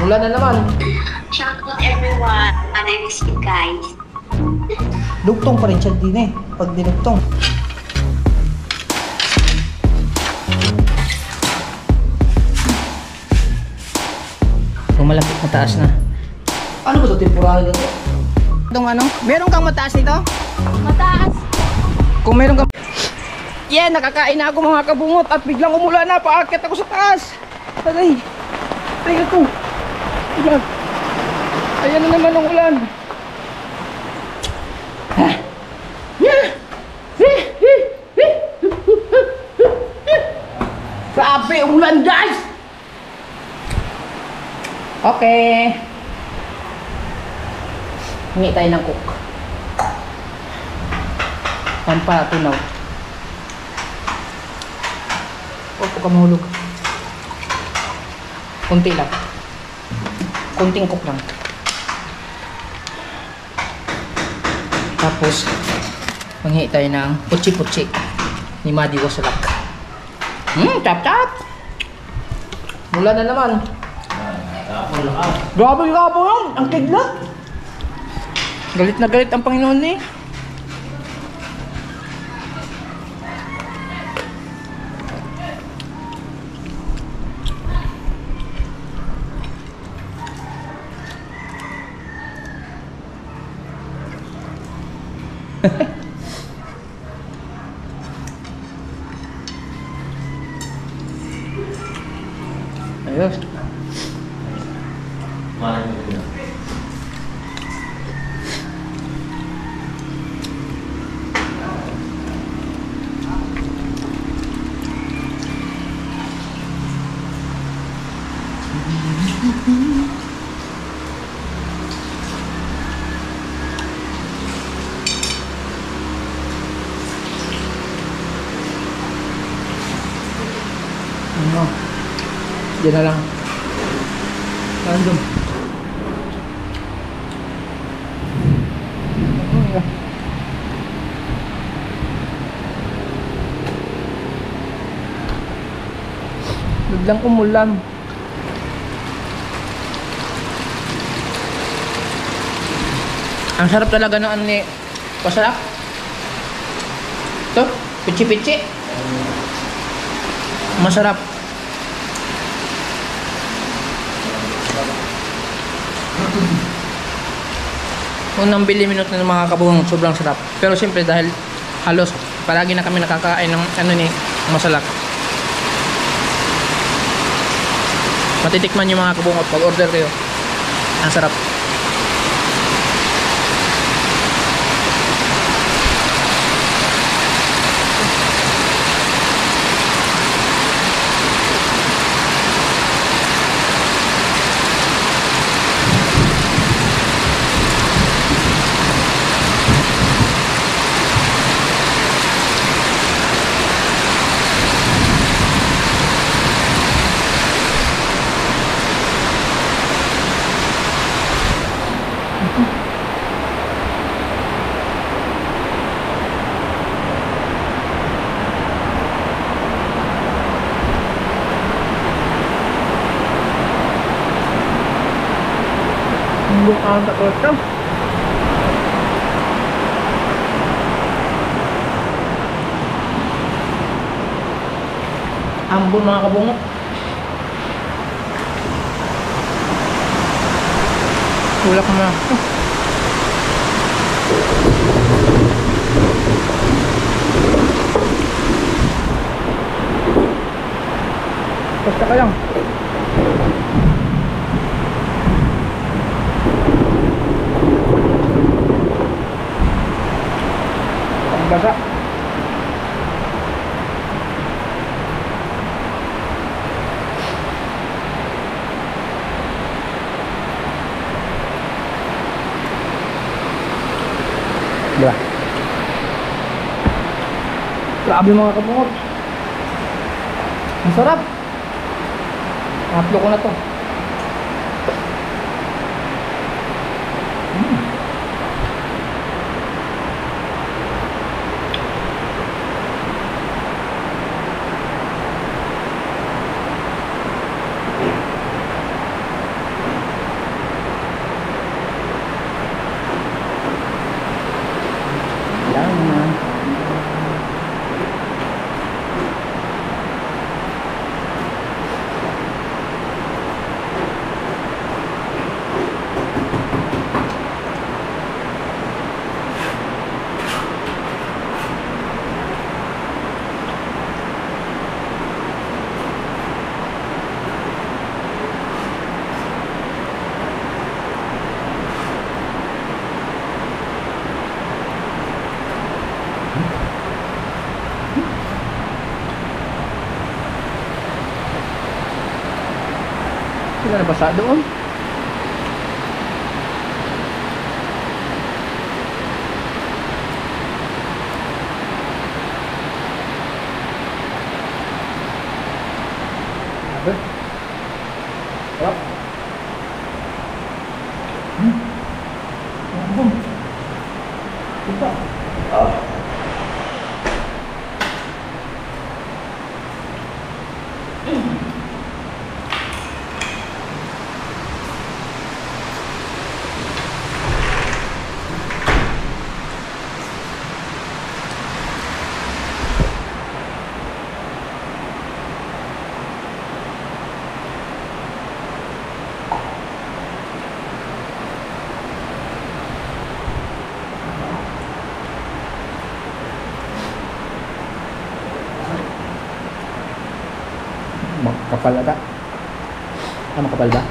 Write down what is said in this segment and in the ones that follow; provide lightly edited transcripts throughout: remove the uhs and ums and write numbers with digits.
Mula na naman. Shout out everyone. I miss you guys. Dugtong pa rin siya din eh. Pag dinugtong. Malapit mataas na. Ano ba ito? Temporary na ito? Itong ano? Meron kang mataas nito? Mataas. Kung meron kang... Yeah, nakakain na ako mga kabungot at biglang umulan na. Paakit ako sa taas. Aray. Aray ito. Ayan. Ayan na naman ang ulan. Grabe, ulan guys! Okay. Hingi tayo ng cook. Pampatunaw. Huwag po ka mahulog. Kunti lang. Kunting cook lang. Tapos, manghingi tayo ng putsi-putsi ni Madi Wasalak. Tap-tap! Mula na naman. Grabe yung kapo yun! Ang kidlat! Galit na galit ang Panginoon eh. Ayos. Ano? Diyan na lang. Random. Biglang umulan. Ang sarap talaga ng ano ni Wasalak. Ito, pichi-pichi. Masarap. Unang bili minute na ng mga kabuhang sobrang sarap. Pero siyempre dahil halos palagi na kami nakakain ng ano ni Wasalak. Matitikman yung mga kabungot pag order kayo. Ang sarap. Bukan tak kosong. Ambon mga kabungot. Tulak na. Basta ka lang. Basa. Bah. Grabe mga kabungot. Ang sarap. Upload ko na to. Sila nabasa doon. Sarap. Kita. Kapal ata. Ano kapal ba?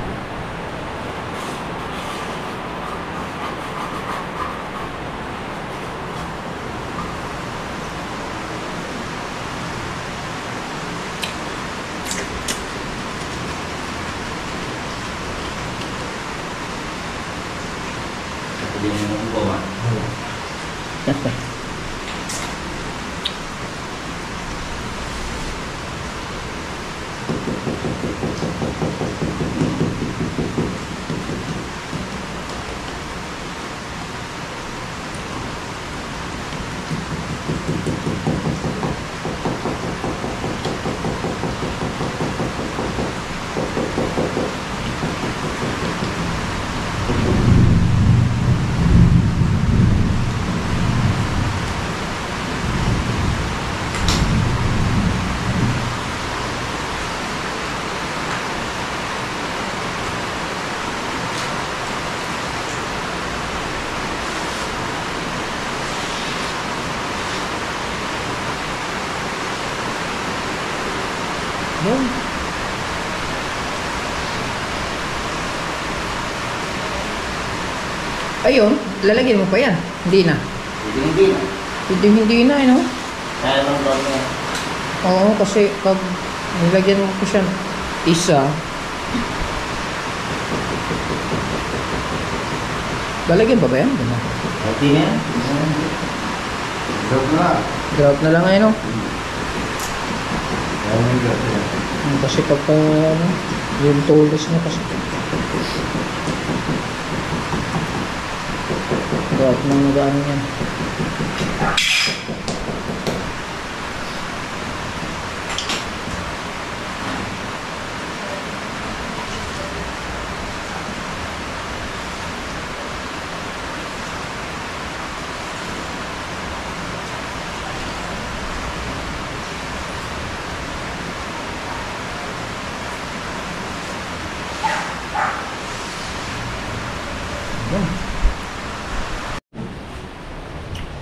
Hindi mo nang bawa. Ayun, lalagyan mo pa yan. Hindi na. Hindi na. Hindi na, no? Kaya lang daw niya. Oo, kasi pag nilagyan mo po siya isa, lalagyan pa ba yan? Diba? Hindi na yan. Drop na. Drop na lang ngayon, no? Kaya may drop na. Kasi pagka, ano, yung tulis na kasi. Drop na mag-ano yan.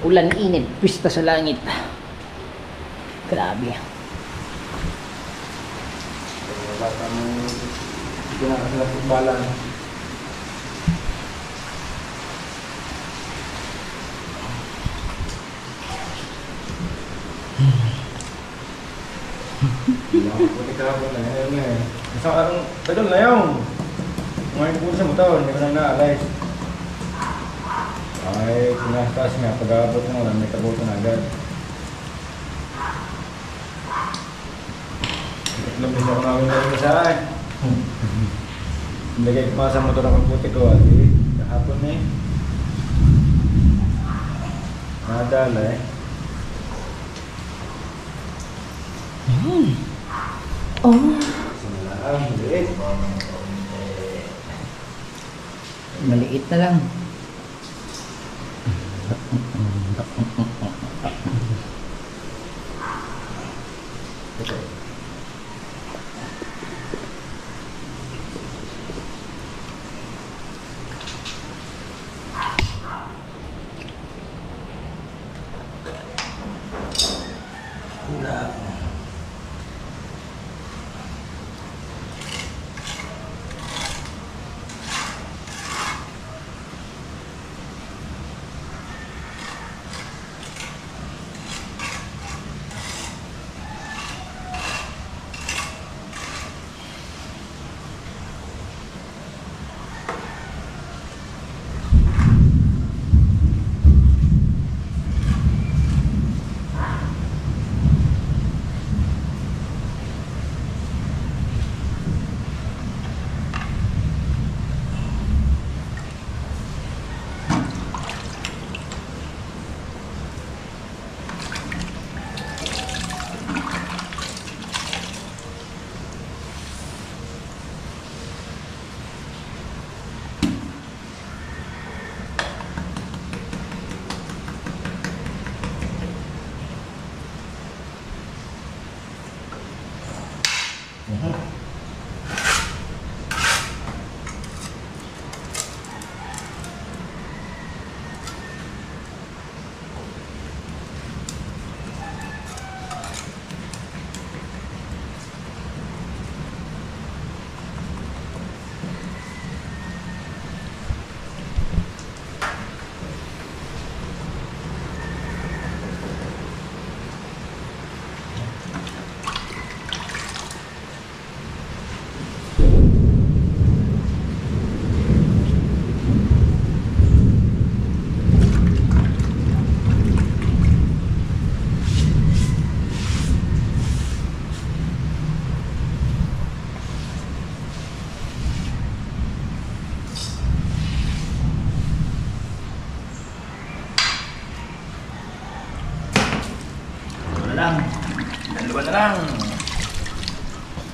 Ulan, init, pista sa langit. Grabe. Bata mo, hindi na kasi nakapagbalan. Buti kahapon na ngayon eh. Isang araw, tagal na yun. Ngayon po sa motor, hindi ko na naalay. Ay, pinastas niya. Pag-aabot mo lang, may tabuto na agad. Itlog ako namin na rin sa akin. Nilagay ko pa sa motor ang puti ko. Kahapon eh. Nadala eh. Oh. Maliit na lang.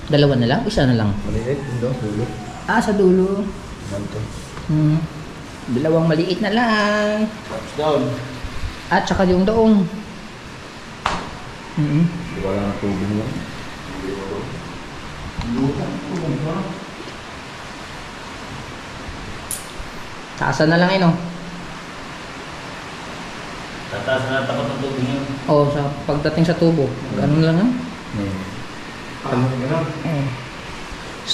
Dalawa na lang? Isa na lang? Maliit, yung daw, dulo. Ah, sa dulo. Ganito. Dalawang maliit na lang. Tapos down. At saka yung doong. Di ba lang ang tubig mo? Taasan na lang yun, oh. Tataas na tapat ng tubig niyo. Oo, sa pagdating sa tubo. Ganun lang, ah. Ganun.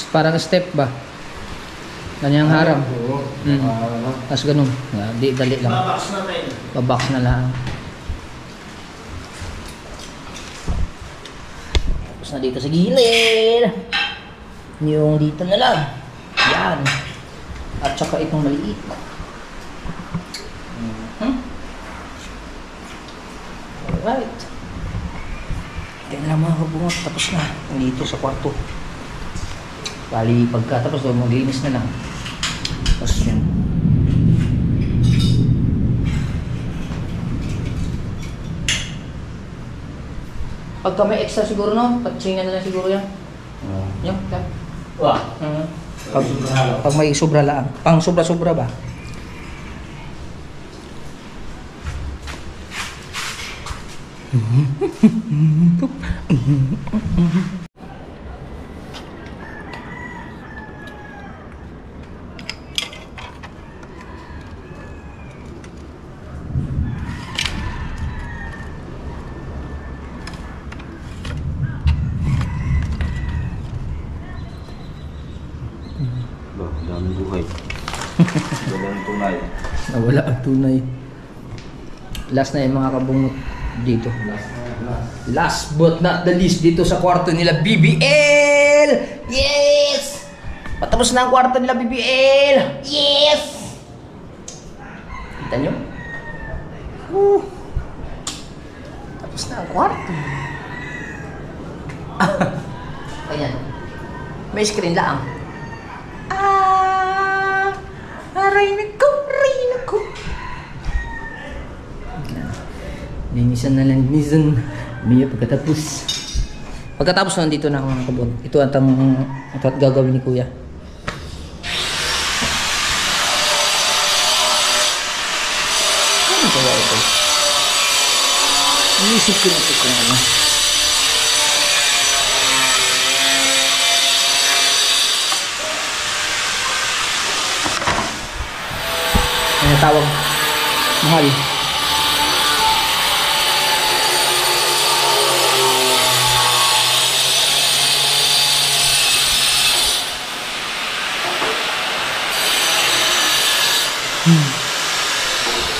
Parang step ba? Ganyang harap. Oo. Tapos ganun. Di, dali lang. Babox natin. Babox na lang. Tapos na dito sa gilid. Yung dito na lang. Yan. At saka itong maliit. Alright. Yan lang mga kabungot. Tapos na. Dito sa kwarto. Bali pagkatapos doon maglinis na lang. Tapos yun. Pagka may extra siguro, no? Patsingan na lang siguro yan. Yan. Wah. Pag may sobra lang. Pang sobra-sobra ba? Daming buhay. Walang tunay. Nawala ang tunay. Last na yung mga kabungot dito. Last but not the least dito sa kwarto nila BBL! Yes! Patapos na ang kwarto nila BBL! Yes! Kita nyo? Tapos na ang kwarto. Ayan. May screen lang. Aray na ko. Linisan na lang, linisan. May pagkatapos. Pagkatapos nandito na ako mga kabon. Ito at gagawin ni Kuya. Ano kaya ito? Iisip ko na ito kung ano. Ano tawag? Mahal.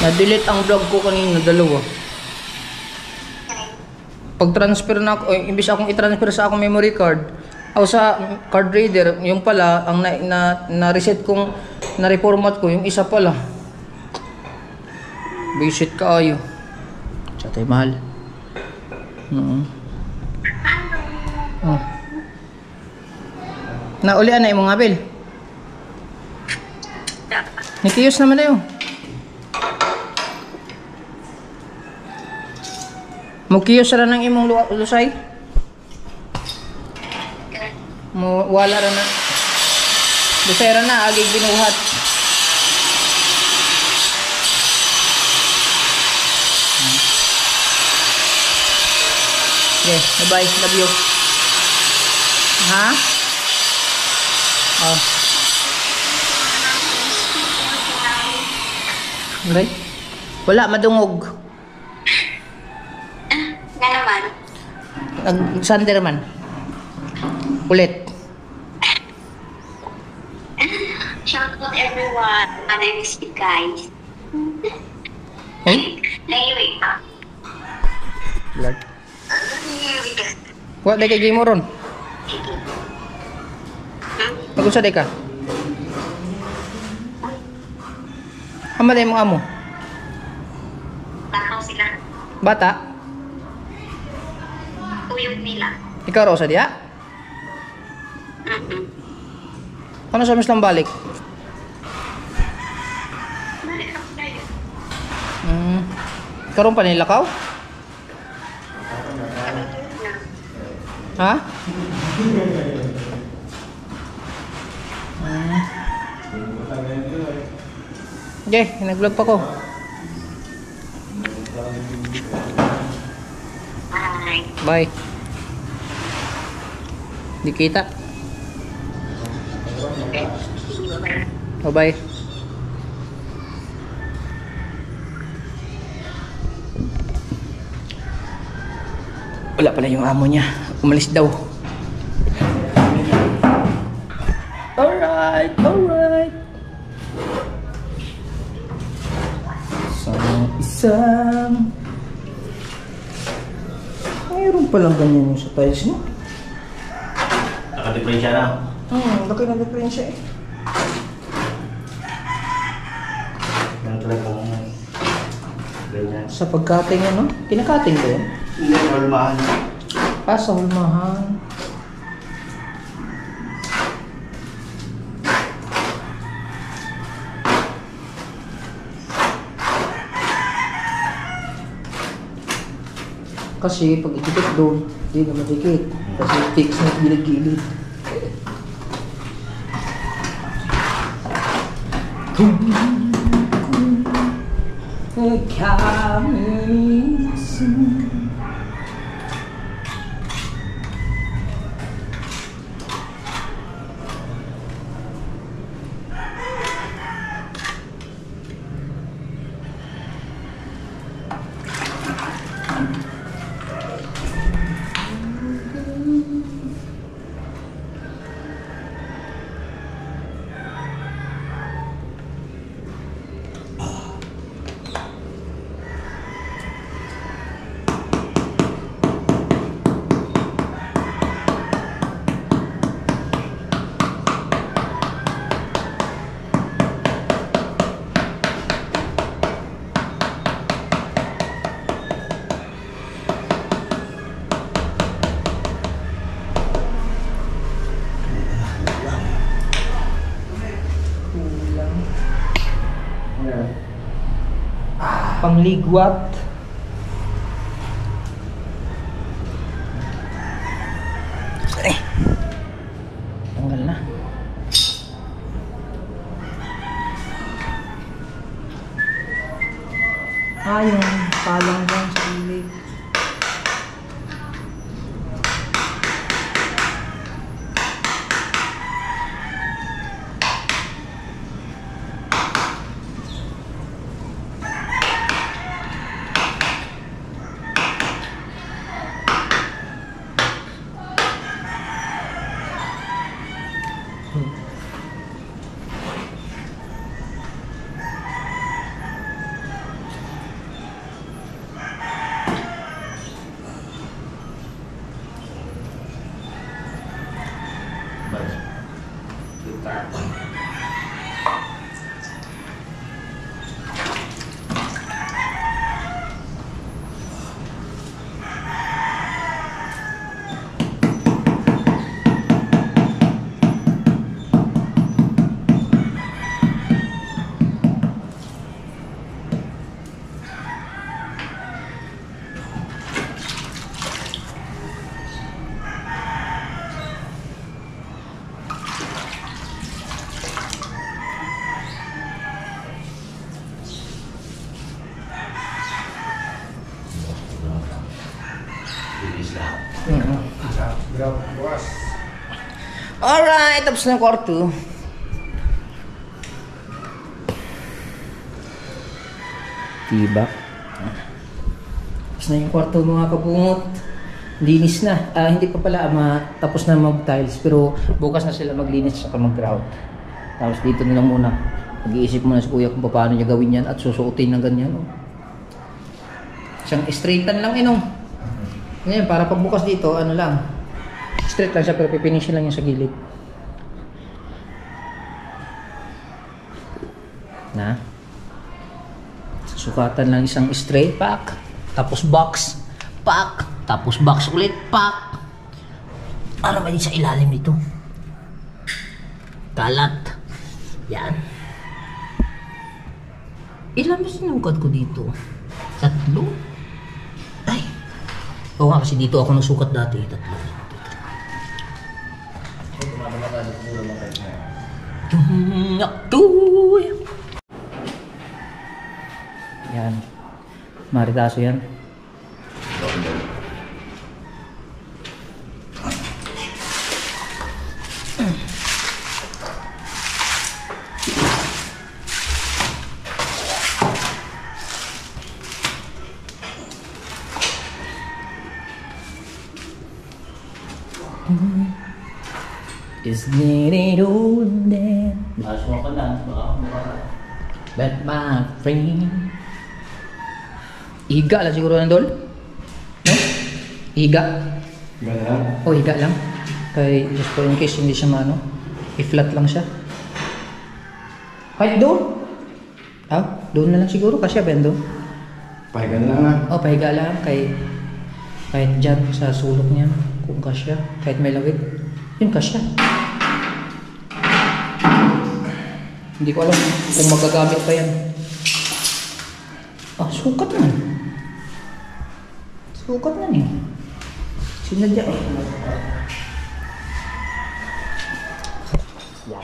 Na-delete ang vlog ko kanina, dalawa. Pag-transfer na ako, imbis akong i-transfer sa akong memory card, o sa card reader, yung pala, ang na-reset kong, na-reformat ko, yung isa pala. Visit ka ayo. Sa tayo mahal. Oh. Naulian na yung mga bil. Nikiyos naman na yun. Mukiyos ra ng imong lusay. Wala ra na. Lusay ra na agi ginuhat. Okay, bye-bye. Love you. Ha? Oh. Right? Wala, madungog. Na naman. Nag-sander man. Ulit. Shout out everyone. My name is Guys. Hey? Anyway. Vlog. Wa day kay game mo ron. Pag-usa day ka. Hamalay mo amo. Takaw sila. Bata. Tuyog nila. Ikaw raw sa diya? Ano sa mislang balik? Karon pa nilakaw? Ha? Okay, nag-vlog pa ko. Bye. Bye. Di kita. Bye-bye. Wala pala yung amo niya. Umalis daw. Alright, alright. Isang mayroon palang ganyan yung sa tiles mo. Naka-diferensya na. Laki na diferensya eh. Yan talagang ganyan. Sa pagkating ano? Kinakating ba yun? Hindi, hulmahan. Sa hulmahan. Kasi pag idikit doon, hindi na madikit. Kasi fix na gilid-gilid. Pangligwat. Tanggal na. Yung palang dyan sa ilig. Alright, tapos na yung kwarto. Diba? Tapos na yung kwarto mga kabungot. Linis na. Hindi pa pala tapos na mag-tiles. Pero bukas na sila maglinis at mag-grout. Tapos dito na lang muna. Mag-iisip muna si kuya kung paano niya gawin yan at susuotin ng ganyan. Isang straightan lang Ngayon, para pagbukas dito, ano lang. Straight lang siya pero pipinish lang yung sa gilid. Na? Sukatan lang isang straight pack. Tapos box. Pack. Tapos box ulit. Pack. Ano ba din sa ilalim nito? Kalat. Yan. Ilan ba sinungkad ko dito? 3? Ay. Oo nga kasi dito ako nasukat dati. 3. Ako'y... Yan. Maritaso yan. Isn't it old then? Masok ka lang, but my friend. Higa lang siguro ng dol? No? Higa? Higa na lang? O, higa lang. Kaya just for in case hindi siya maano, i-flat lang siya. Kahit doon? Doon na lang siguro kasi ben doon. Pahiga na lang ha? O, pahiga lang. Kahit dyan sa sulok niya, kung kasya, kahit may lawit, yun kasya. Hindi ko alam kung magagamit pa yan. Sukat man. Sukat man eh. Sinadya eh. Yan.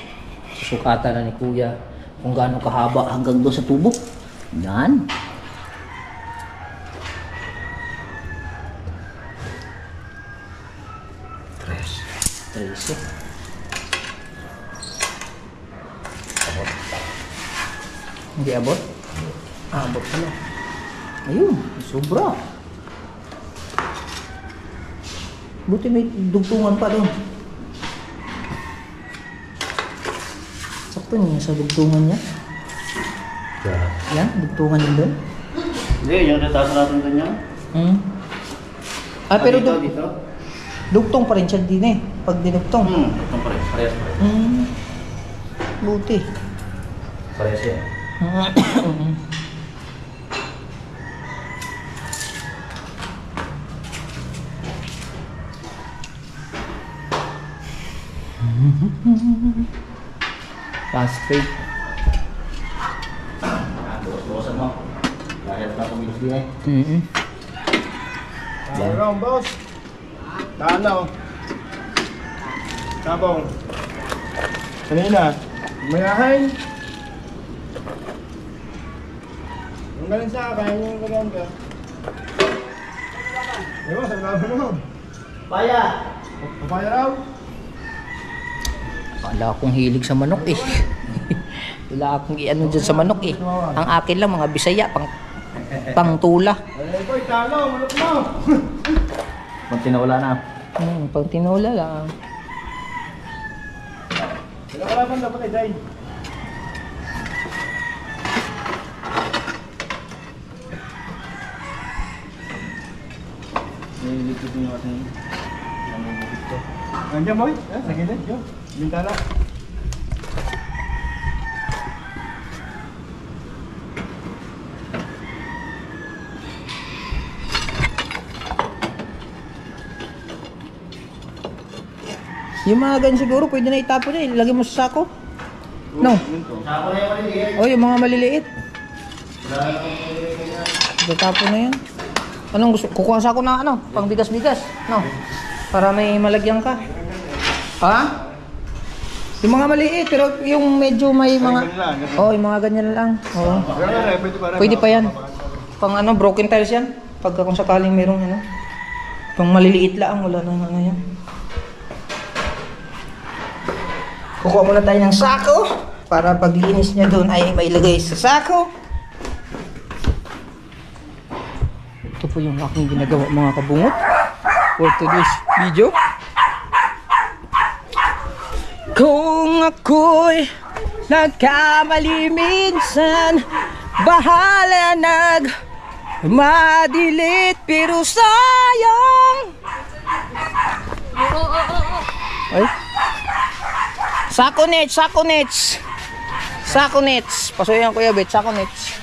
Susukatan na ni Kuya kung gaano kahaba hanggang doon sa tubo. Yan. Tres. Hindi abot? Abot pala. Ayun, sobra. Buti may dugtungan pa doon. Sakto niya sa dugtungan niya. Yan, dugtungan niya doon. Hindi, yung nataas natin ganyan. Pero dito? dugtong pa rin siya din eh. Pag dinugtong. Dugtong pa rin. Parehas pa rin. Buti. Parehas yan. Fast straight. Bukasan mo. Lahit na kumilos din eh. Mayroon, boss. Tanaw. Tabong. Kanina. Mayahay. Yung galing sa akin, yung gaganda. Ewan, sa laban mo. Paya! Papaya raw. Wala akong hilig sa manok eh. Wala akong i-ano dyan sa manok eh. Ang akin lang mga Bisaya, pang tula. Ay, boy, tanaw, manok mo. Pag tinawala na. Pang tinola lang. Wala pa dapat ay day. Nililikit yung ating namubukit ko. Nandiyan, boy. Sa gilid, yun. Bintana. Yung mga ganyan siguro, pwede na itapon na. Ilagay mo sa sako. No? Sako na yung maliliit. O, yung mga maliliit. Itapon na yan. Anong gusto? Kukuha sa ako na ano? Pang bigas-bigas. No? Para may malagyan ka. Ha? Yung mga maliit, pero yung medyo may mga... yung mga ganyan lang. Oo. Pwede pa yan. Pang ano, broken tiles yan. Pagka kung sakaling merong ano. Pang maliliit lang, wala nang ano yan. Kukuha muna tayo ng sako para paglinis niya doon ay mailagay sa sako. Ito po yung aking ginagawa mga kabungot for today's video. Kung ako'y nagkamali minsan, bahala madilit pero sayang. Ay. Sako nets. Pasuyan Kuya Bet, sako nets.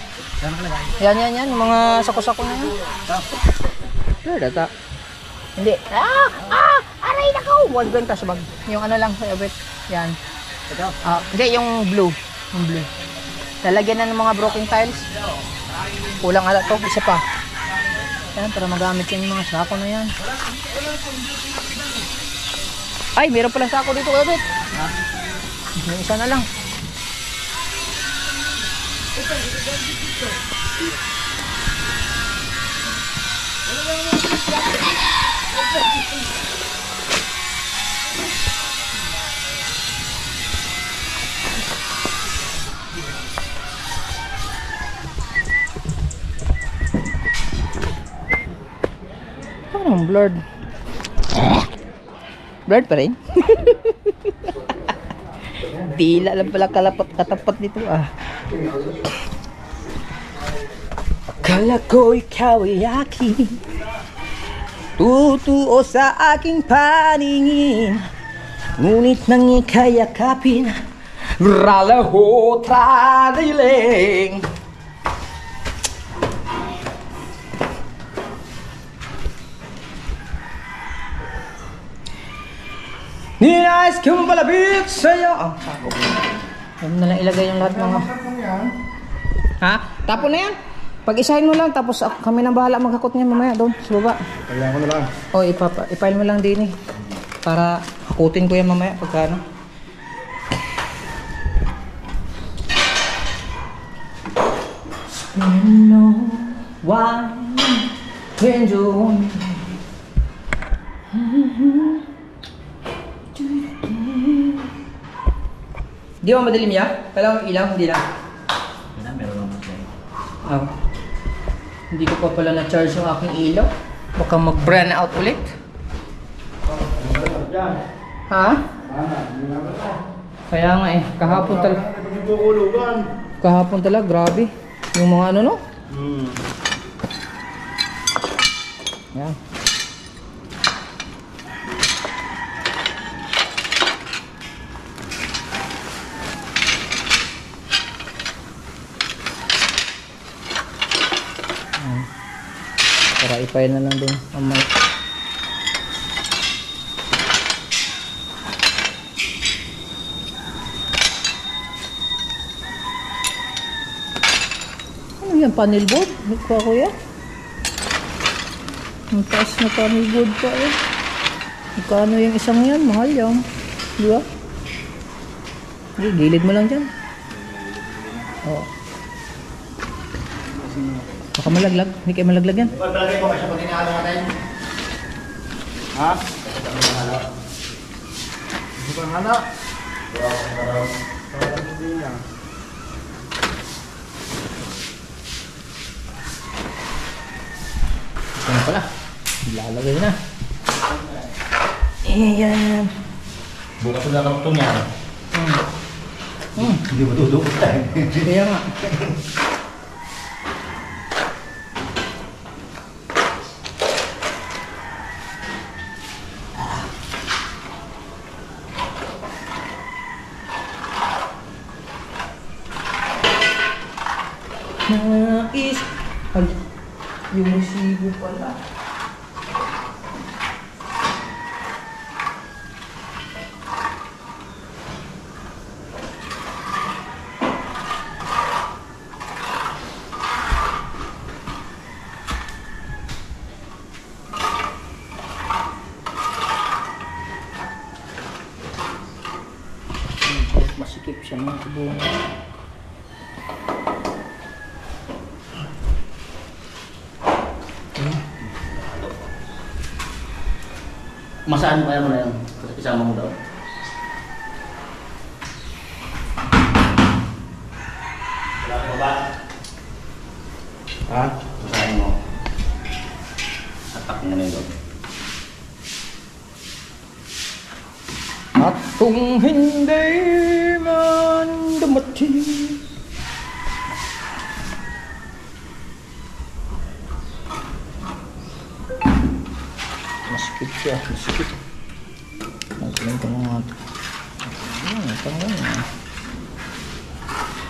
Yan, yung mga sako-sako na yan. Wala data. Hindi. Aray na ko! Huwag benta sa bag. Yung ano lang Kuya Bet. Yan. Hindi, yung blue. Yung blue. Lalagyan na ng mga broken tiles. Kulang ata to, isa pa. Yan, para magamit yung mga sako na yan. Ay, meron pala sako dito Kuya Bet. Yung isa na lang. Parang blurred. Blurred pa rin. Tila lang pala katapat nito ah. Akala ko ikaw ay aking tutuo sa aking paningin, ngunit nang ikayakapin ralaho tradiling. Ninais kong malapit sa'yo. Huwag na lang ilagay yung lahat mga... Ha? Tapon na yan. Pag-isahin mo lang, tapos kami nang bahala maghakot niyan mamaya doon sa baba. Kailangan ko na lang. O, ipail mo lang din eh. Para hakutin ko yan mamaya pagkano. No one can join me. Di ba madilim ya? Kailangan ilaw, hindi na. Meron naman siya. Oh. Hindi ko pa pala na-charge yung aking ilaw. Baka mag-brand out ulit. Ha? Kaya nga eh, kahapon talaga, grabe. Yung mga ano no? Yan. Para ipayin na lang din ang mic. Ano yan? Panel board? Nagpa ko yan? Ang taas na panel board pa eh. Magkano yung isang yan? Mahal yan. Di ba? Gilid mo lang dyan. Oo. Baka malaglag. Hindi kayo malaglag yan. Palagay ko kasi pag inahalo natin. Ha? Gusto kang hana? Ito na pala. Lalagay na. Ayan. Bukas na lang ito niya. Hindi mo dudukot tayo. Kaya nga. Nais. Ay, yung musibo pala. Masikip siya mga kabunga. Masaan kaya mo na yun? Isama mo daw. Wala ka ba? Ha? Masaan mo. Atak mo na yun. At kung hindi man dumating, masikip siya, masikip. Nagkaroon ka mga ito. Ayan, tanggal na.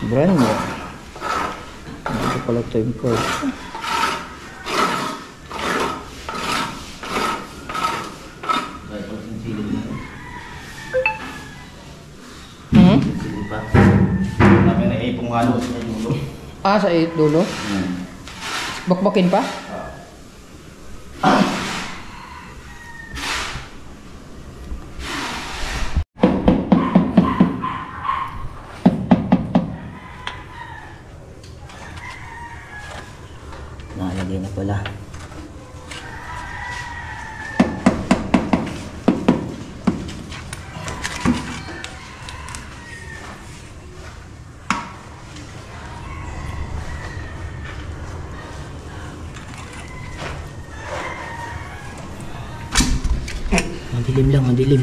Brand new. Ito pala tempered. Sige pa. Kami na ipong halo sa dulo. Ah, sa dulo? Bakbakin pa? Mali na pala. Madilim lang, madilim.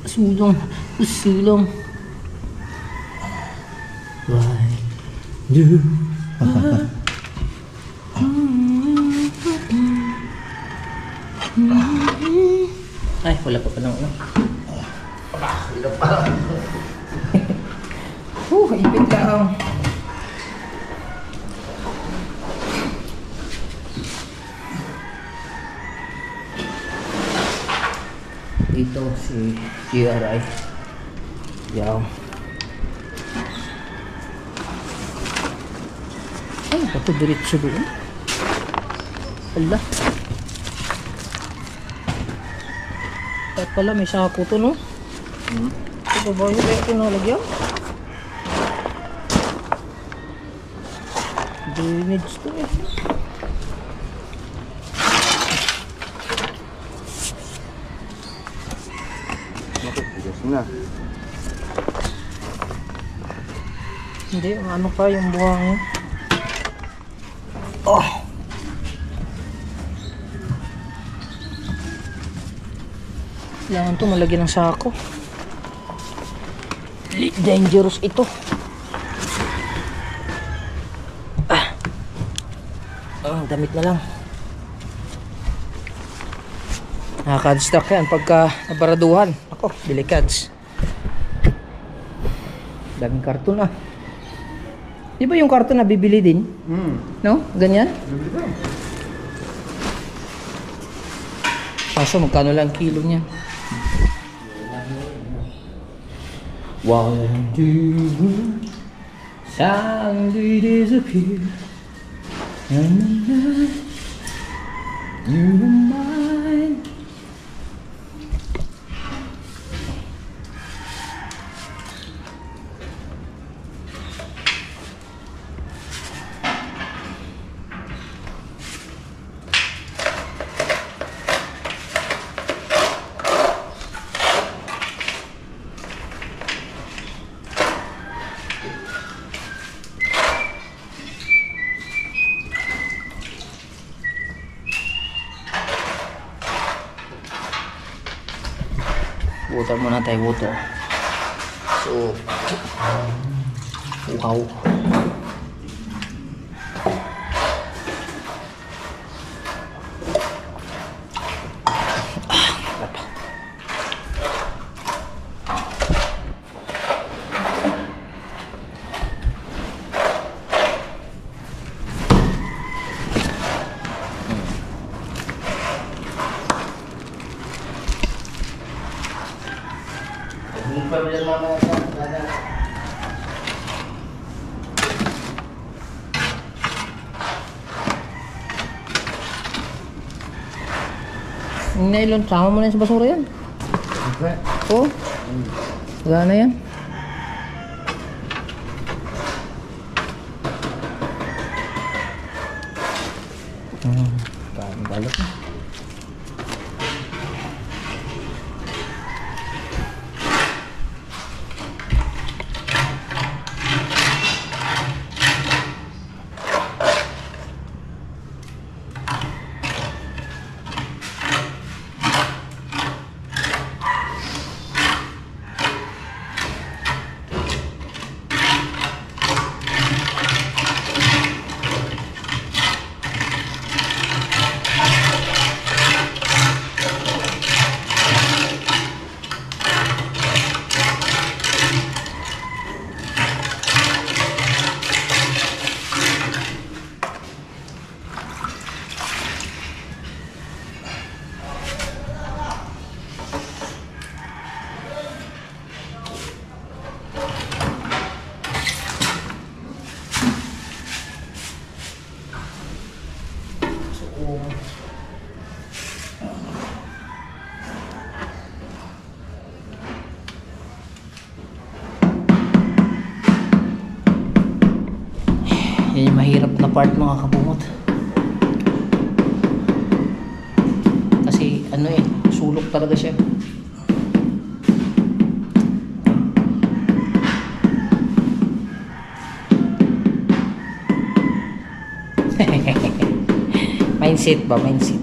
Sulong, sulong. Why do ay, wala pa palang ano. Wala pa. Ipit lang. Dito si GRI. Yaw. Ay, bato diretso doon. Ala. At pala may sako to, no? Ito ba yung kaya ito nalagyan? Drainage to eh. Tigas na. Hindi, ano pa yung buhangin. Oh! Kailangan to malagyan ng sako. Dangerous ito. Damit na lang. Nakaka-stock yan pagka nabaraduhan. Ako, bilikads. Daming karton ah. Di ba yung karton na bibili din? No? Ganyan? Kaso magkano lang kilo niya? One day suddenly disappear, and the night you were mine. Water muna tayo, water. So, wow. Yung problema mo sa dada. Yung nylon, sama mo na yan sa basura yan. Okay. Oo. Gana yan. Balot na. Yan yung mahirap na part mga kabungot. Kasi ano eh, sulok talaga siya. Mindset ba? Mindset.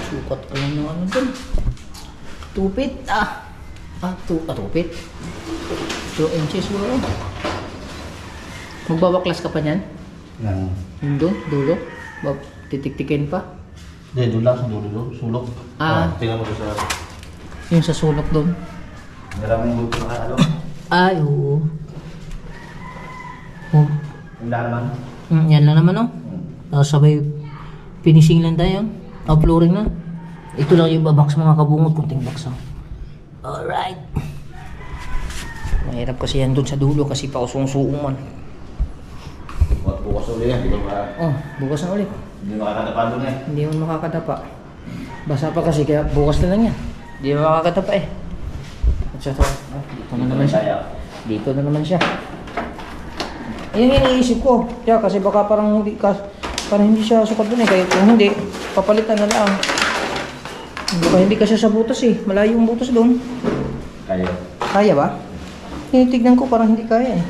Sukat ko lang ng ano dun. Tupit. Tupit. 2 inches mo. Magbabaklas ka pa niyan? Yan. Yung doon, dulo? Titik-tikin pa? Hindi, doon lang sa dulo. Sulok. Tingnan mo doon sa... Yung sa sulok doon? Maraming gusto na ano. Ay, oo. Oh. Yung naman. Yan lang naman oh. Tapos sabay finishing lang tayo. Flooring na. Ito lang yung babaks mga kabungot. Kunting box oh. Alright. Mahirap kasi yan doon sa dulo kasi pausong-suong man. Bukas ulit yan, di ba? Oh, bukas na ulit. Hindi makakatapa doon eh. Hindi mo makakatapa. Basa pa kasi kaya bukas na lang yan. Hindi mo makakatapa eh. At siya to. Dito na naman siya. Dito na naman siya. Ayun yung iniisip ko. Kaya kasi baka parang hindi siya sukat doon eh. Kaya kung hindi, papalitan na lang. Baka hindi kasi sa butas eh. Malayo yung butas doon. Kaya. Kaya ba? Tinitignan ko parang hindi kaya eh.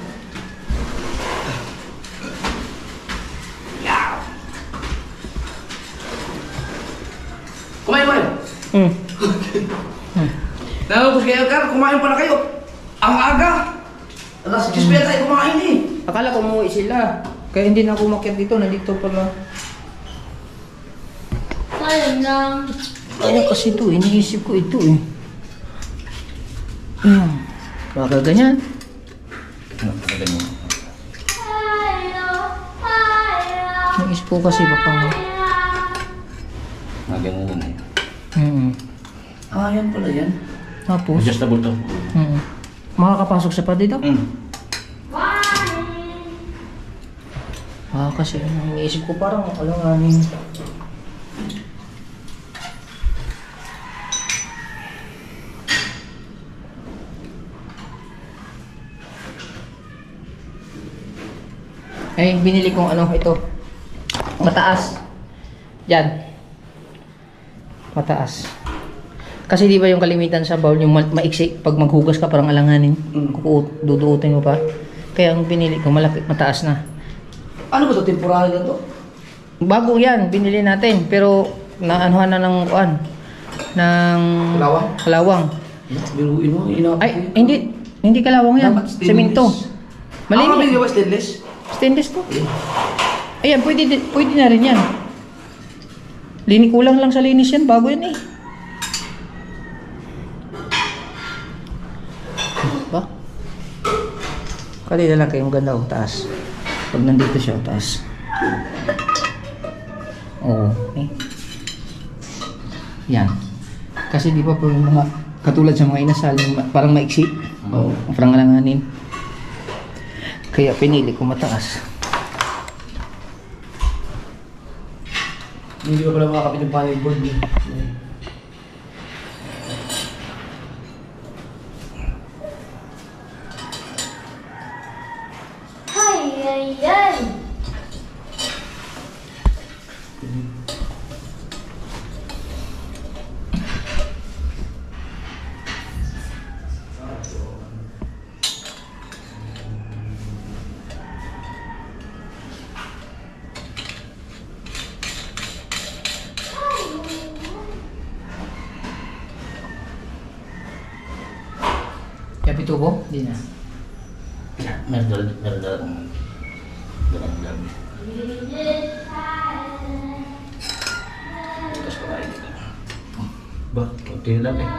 Kumain mo rin. Nakapos kayo, Kar, kumain pala kayo. Ang aga. Alas 10 pa tayo kumain eh. Akala ko umuwi sila. Kaya hindi na ako umakyat dito. Nandito pala. Sayang lang. Kaya kasi ito, iniisip ko ito eh. Baka ganyan. Naisip ko kasi baka Ganun yun eh. Yan pala yan. Tapos Adjustable to. makakapasok siya pa dito? Kasi iniisip ko parang alanganin. Ay, binili kong ano ito. Mataas. Yan. Mataas. Kasi di ba yung kalimitan sa bowl, yung maiksi, pag maghugas ka parang alanganin. Duduutin mo pa. Kaya ang binili ko, malaki, mataas na. Ano ba ito? Temporary na to? Bago yan, binili natin. Pero, naanuhan na ng kuan. Ng kalawang. Biruin mo. Ay, hindi kalawang yan. Dapat stainless. Semento. Malinis. Di ba stainless? Stainless to. Ayan, pwede na rin yan. Kulang lang sa linis yan, bago yan eh. Ba? Kali lalaki yung ganda taas. Pag nandito siya, taas. Oo. Okay. Yan. Kasi di ba po yung mga katulad sa mga inasal, parang maiksi. Oo. Parang alanganin. Kaya pinili ko mataas. Hindi ko pala makakapit yung fireboard niya. Ay, ay, ay. Kaya pitubo? Hindi na. Meron. Bukas pa kayo dito. Ba, kunti lang eh.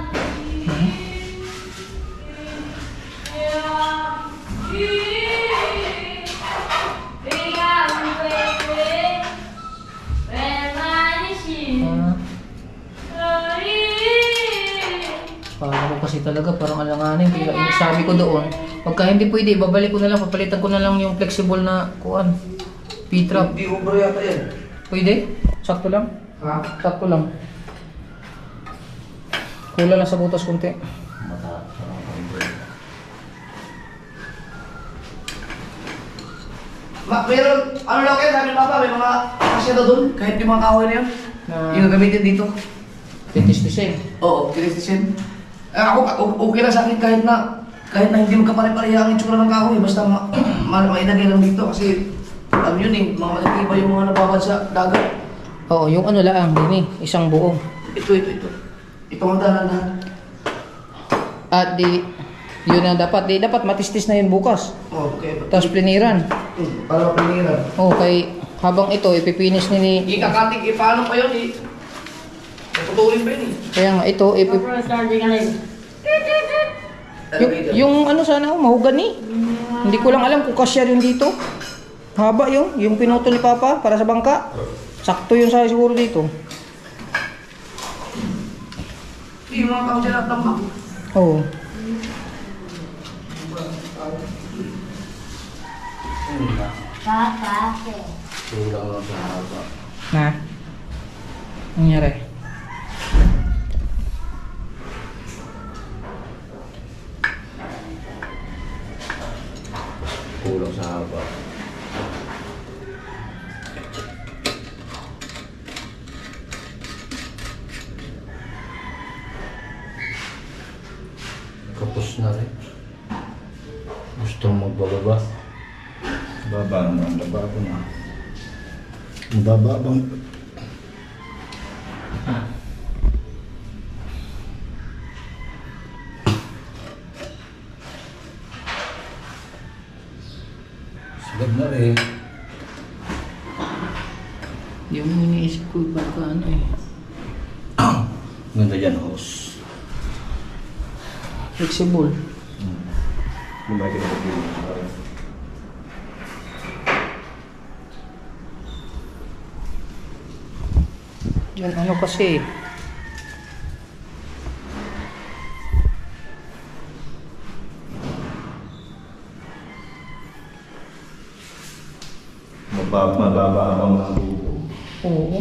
Parang ko kasi talaga parang alanganin. Kaya sabi ko doon, pagka hindi pwede, babalik ko na lang, papalitan ko na lang yung flexible na kuan. P-trap. Hindi ubra yata yan. Pwede? Sakto lang? Ha? Sakto lang. Kulang lang sa butas kunti. Mata. Meron, ano lang kayo, sabi papa, may mga kasya daw doon, kahit yung mga kahoy na yun. Na- Yung gagamitin dito. Titis-tisin. Oo, kinistisyon. Okay lang sa akin kahit na hindi magkapare-pareha ang itsura ng kahoy, basta mailagay lang dito kasi alam yun eh, mga matitiba yung mga nababad sa dagat. Oo, yung ano lang, din isang buo. Ito. Ito ang dalan na. At yun na dapat. Dapat matistis na yun bukas. Oh, okay. Tapos pliniran. Para piniran. Oo, kay habang ito, ipipinis ni... Ikakating, paano pa yun eh? Putulin pa yun eh. Kaya nga, ito, yung ano sana, mahogany. Hindi ko lang alam kung kasya rin dito. Haba yung pinutol ni Papa para sa bangka. Sakto yun sa siguro dito. Yung mga kahoy dyan at tama. Oo. Kakake. Kulang lang sa haba. Na? Nangyari? Kulang sa haba. Kapos na rin. Gusto mong magbababa. Baba naman, baba ko na. Baba bang... Sagad na rin. Yung iniisip ko baka ano eh. Ganda dyan, hose. Flexible. Lumaki na ito. Yan ano kasi. Mababa ang mga buko. Oo.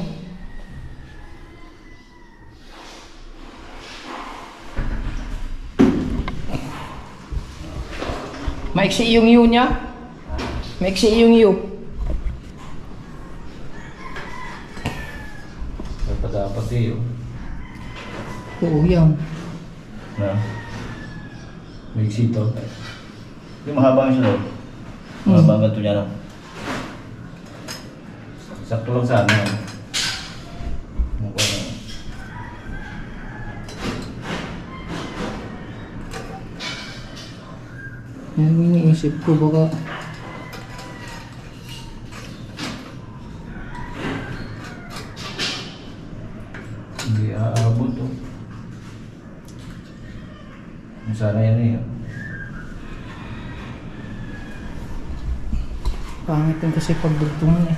Maiksi yung U niya. Maiksi yung U. Dapat eh, oh. Oo, yan. Na? May sitaw. Yung mahaba yung sunod. Mahaba ang ganito niya lang. Sakto lang sana. Mukha na. Yan yung iniisip ko baka Hindi aabot oh. Sana yan eh. pangit din kasi pagdugtungan eh.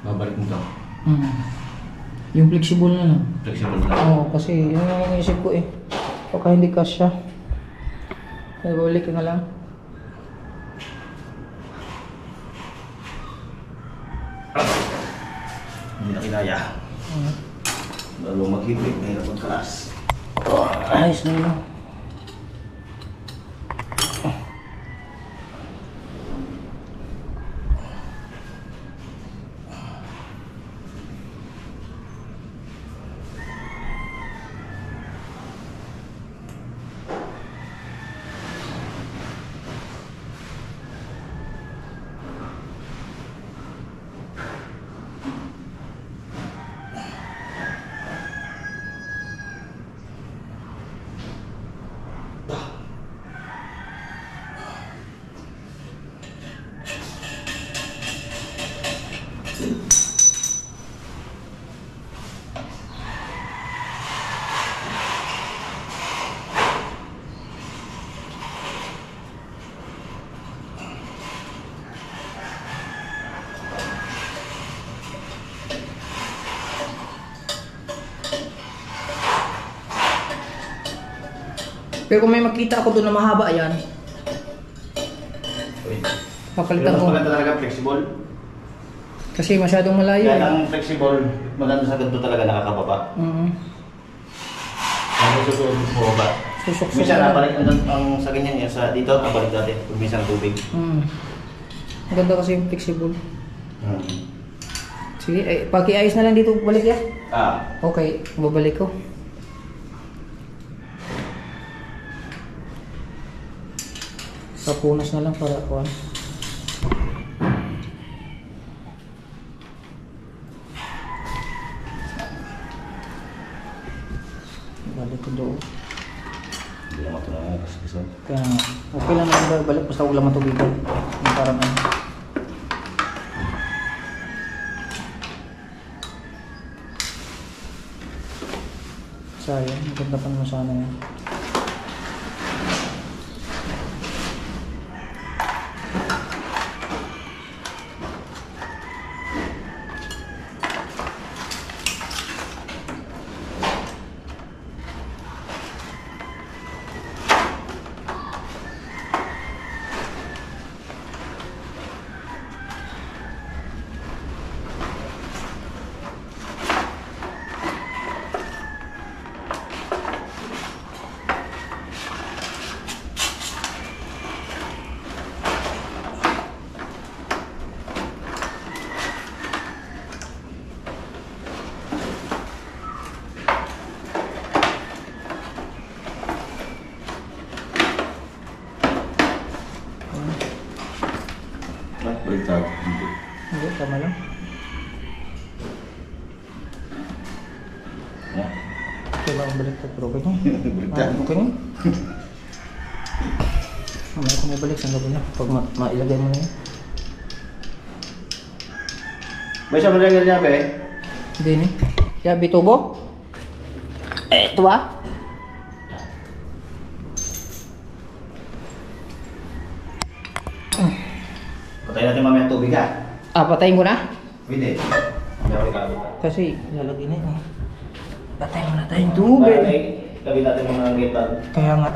Babalik mo to. Yung flexible na lang. Flexible na. Oo, kasi yun ang iniisip ko eh. Baka hindi kasya. Ay, balik na lang. Hindi na kinaya. Lalo maghibig, mahirap magkalas. Ayos na yun. Pero kung may makita ako doon na mahaba yan, papalitan ko. Maganda talaga flexible. Kasi masyadong malayo. Kaya ang flexible, maganda sa ganito talaga nakakababa. Ang susunod mo ba? Susok-susok. Minsan nabalik ang sa ganyan yan, sa dito, nabalik dati. Kung minsan tubig. Maganda kasi yung flexible. Sige, pakiayos na lang dito balik ya. Okay, babalik ko. Papunas na lang para kuhan. Balik ko doon. Hindi lang matulang kasi gusto. Kaya okay lang naman balik basta huwag lang matubigan. Yung parang ano. Sayang, maganda pa naman sana yan. Baliktad. Hindi, tama lang. Kailangan baliktad pero okay na. Baliktad. Okay na. Mamaya ko mabalik sa gabi na. Pag mailagay mo na yun. May siya malagay niya ba eh? Hindi ni. Yabi tubo? Ito ah. Patayin natin mamaya tubig ha. Patayin ko na? Pwede. Mamaya ko ikabot ha. Kasi lalagay na yun. Patayin mo na tayong tubig. Lagay natin mga gitan. Kaya nga.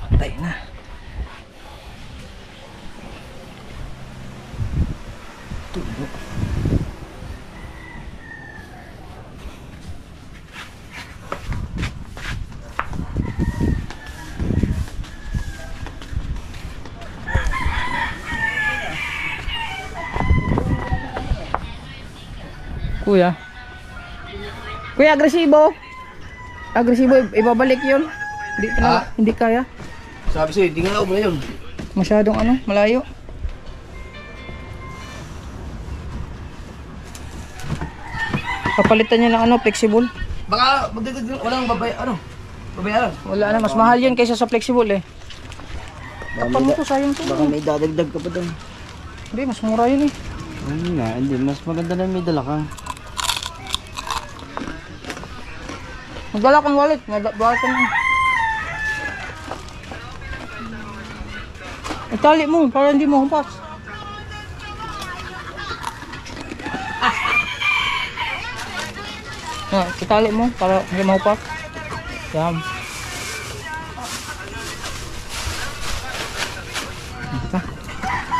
Patay na. Tulo. Kuya. Kuya, agresibo. Agresibo, ibabalik yun. Hindi kaya. Sabi sa'yo, hindi nga na yun. Masyadong ano, malayo. Papalitan niya ng ano, flexible. Baka magdagdag walang babay, ano? Babayaran. Wala na, mas mahal yan kaysa sa flexible eh. Tapang mo to, sayang to. Baka may dadagdag ka pa doon. Hindi, mas mura yun eh. Ayun nga, hindi. Mas maganda na may dala ka. Magdala kang wallet, wallet ka na. Itali mo, para hindi mo humpas. Itali mo, para hindi mo humpas. Yan.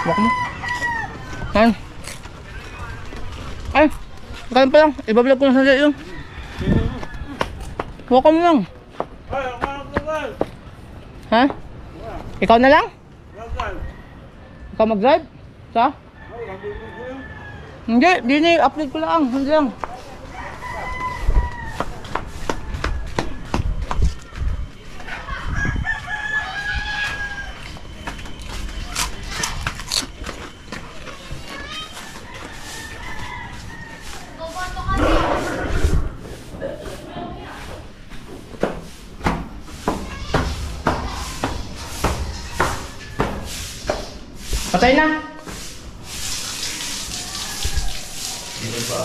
Huwag mo. Yan. Ay, kain pa lang. Ibablog ko na sa dito. Huwag mo lang. Ha? Ikaw na lang? Ikaw mag-drive? Sa? Hindi, di upload ko lang. Hindi lang. Patay na. Dito pa.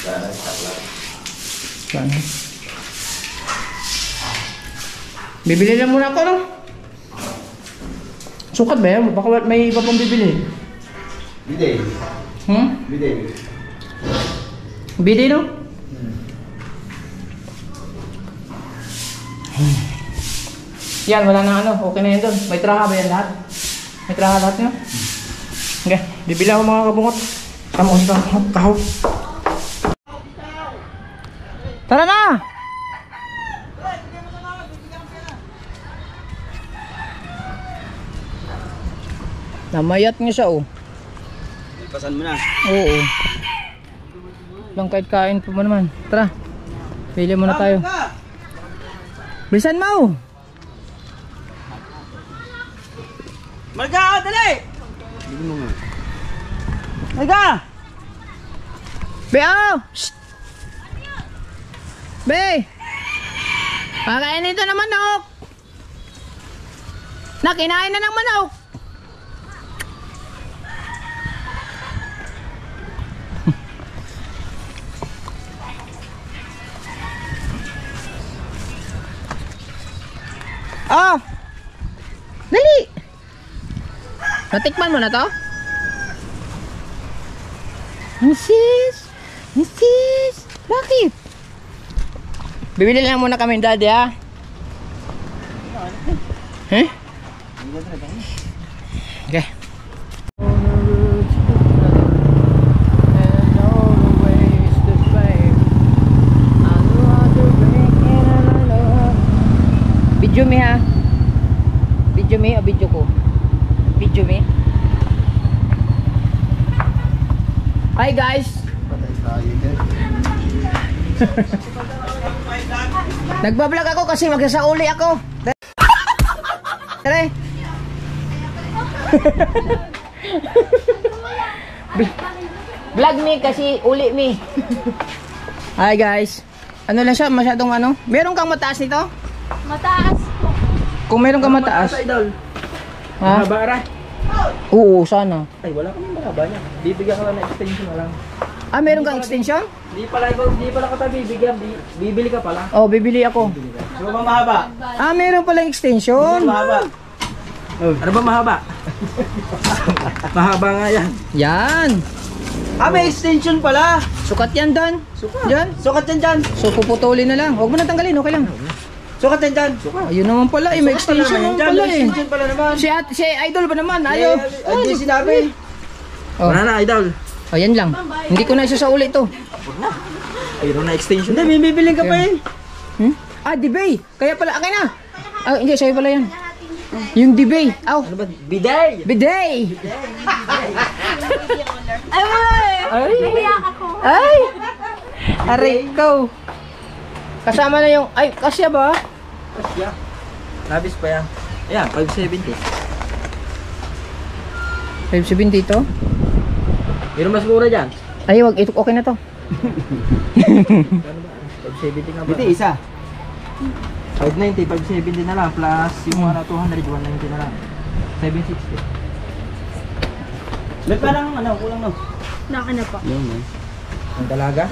Sana lang. Sana. Bibili lang muna ako, no? Sukat ba yan? Baka may iba pang bibili. Biday. Biday. Bili, no? Yan, wala na ano. Okay na yan doon. May traha ba yan lahat? May traha lahat nyo? Okay, bibili ako mga kabungot. Tama ko sa kahaw. Tara na! Namayat nga siya, oh. Ipasan mo na. Oo. Lang kahit kain pa mo naman. Tara. Pili muna tayo. Bilisan mo! Marga, dali! Bili mo nga. Marga! Be, oh! Shhh! Be! Pakain ito ng manok! Nakinain na ng manok! Oh! Dali! Natikman mo na to? Mrs. Bakit? Bibili lang muna kami daddy, ha? Eh? Okay. Video me, ha? Video me o video ko? Video me. Hi guys. Nagbablog ako kasi magsasauli ako. Tara. Vlog me kasi uli me. Hi guys. Ano lang siya, masyadong ano? Meron kang mataas nito? Mataas po. Kung meron kang mataas. Ha? Mahaba. Oo, sana. Ay, wala kami mahaba niya. Bibigyan ka lang ng extension na lang. Ah, meron kang extension? Di pala kita bibigyan. Bibili ka pala. Oh, bibili ako. Ano ba mahaba? Ah, meron palang extension. Mahaba. Ano ba mahaba? Mahaba nga yan. Yan. Ah, may extension pala. Sukat yan, Dan. Sukat. Yan. Sukat yan dyan. So, puputulin na lang. Huwag mo na tanggalin, okay lang. Sukat yan dyan. Sukat. Ayun naman pala, may extension naman pala eh. Extension pala naman. Si Idol ba naman? Ayaw. Hindi sinabi. Oh. Wala na, idol. Oh, yan lang. Hindi ko na isasauli to. Ayun na extension. Hindi, may bibiling ka pa eh. Ah, debay. Kaya pala, akin na. Ah, hindi, sa'yo pala yan. Yung debay. Aw. Ano ba? Biday! Biday. Ay! Naiyak ako. Ay! Aray ko. Kasama na yung... Ay, kasya ba? Kasya. Labis pa yan. Ayan, 570. 570 to? Meron mas mura dyan. Ay, wag. Ito, okay na to. 570 nga ba? Biti, isa. 590, 570 na lang. Plus yung 200, 190 na lang. 760. May parang kulang no? Naka na po. Yun eh. Ang dalaga?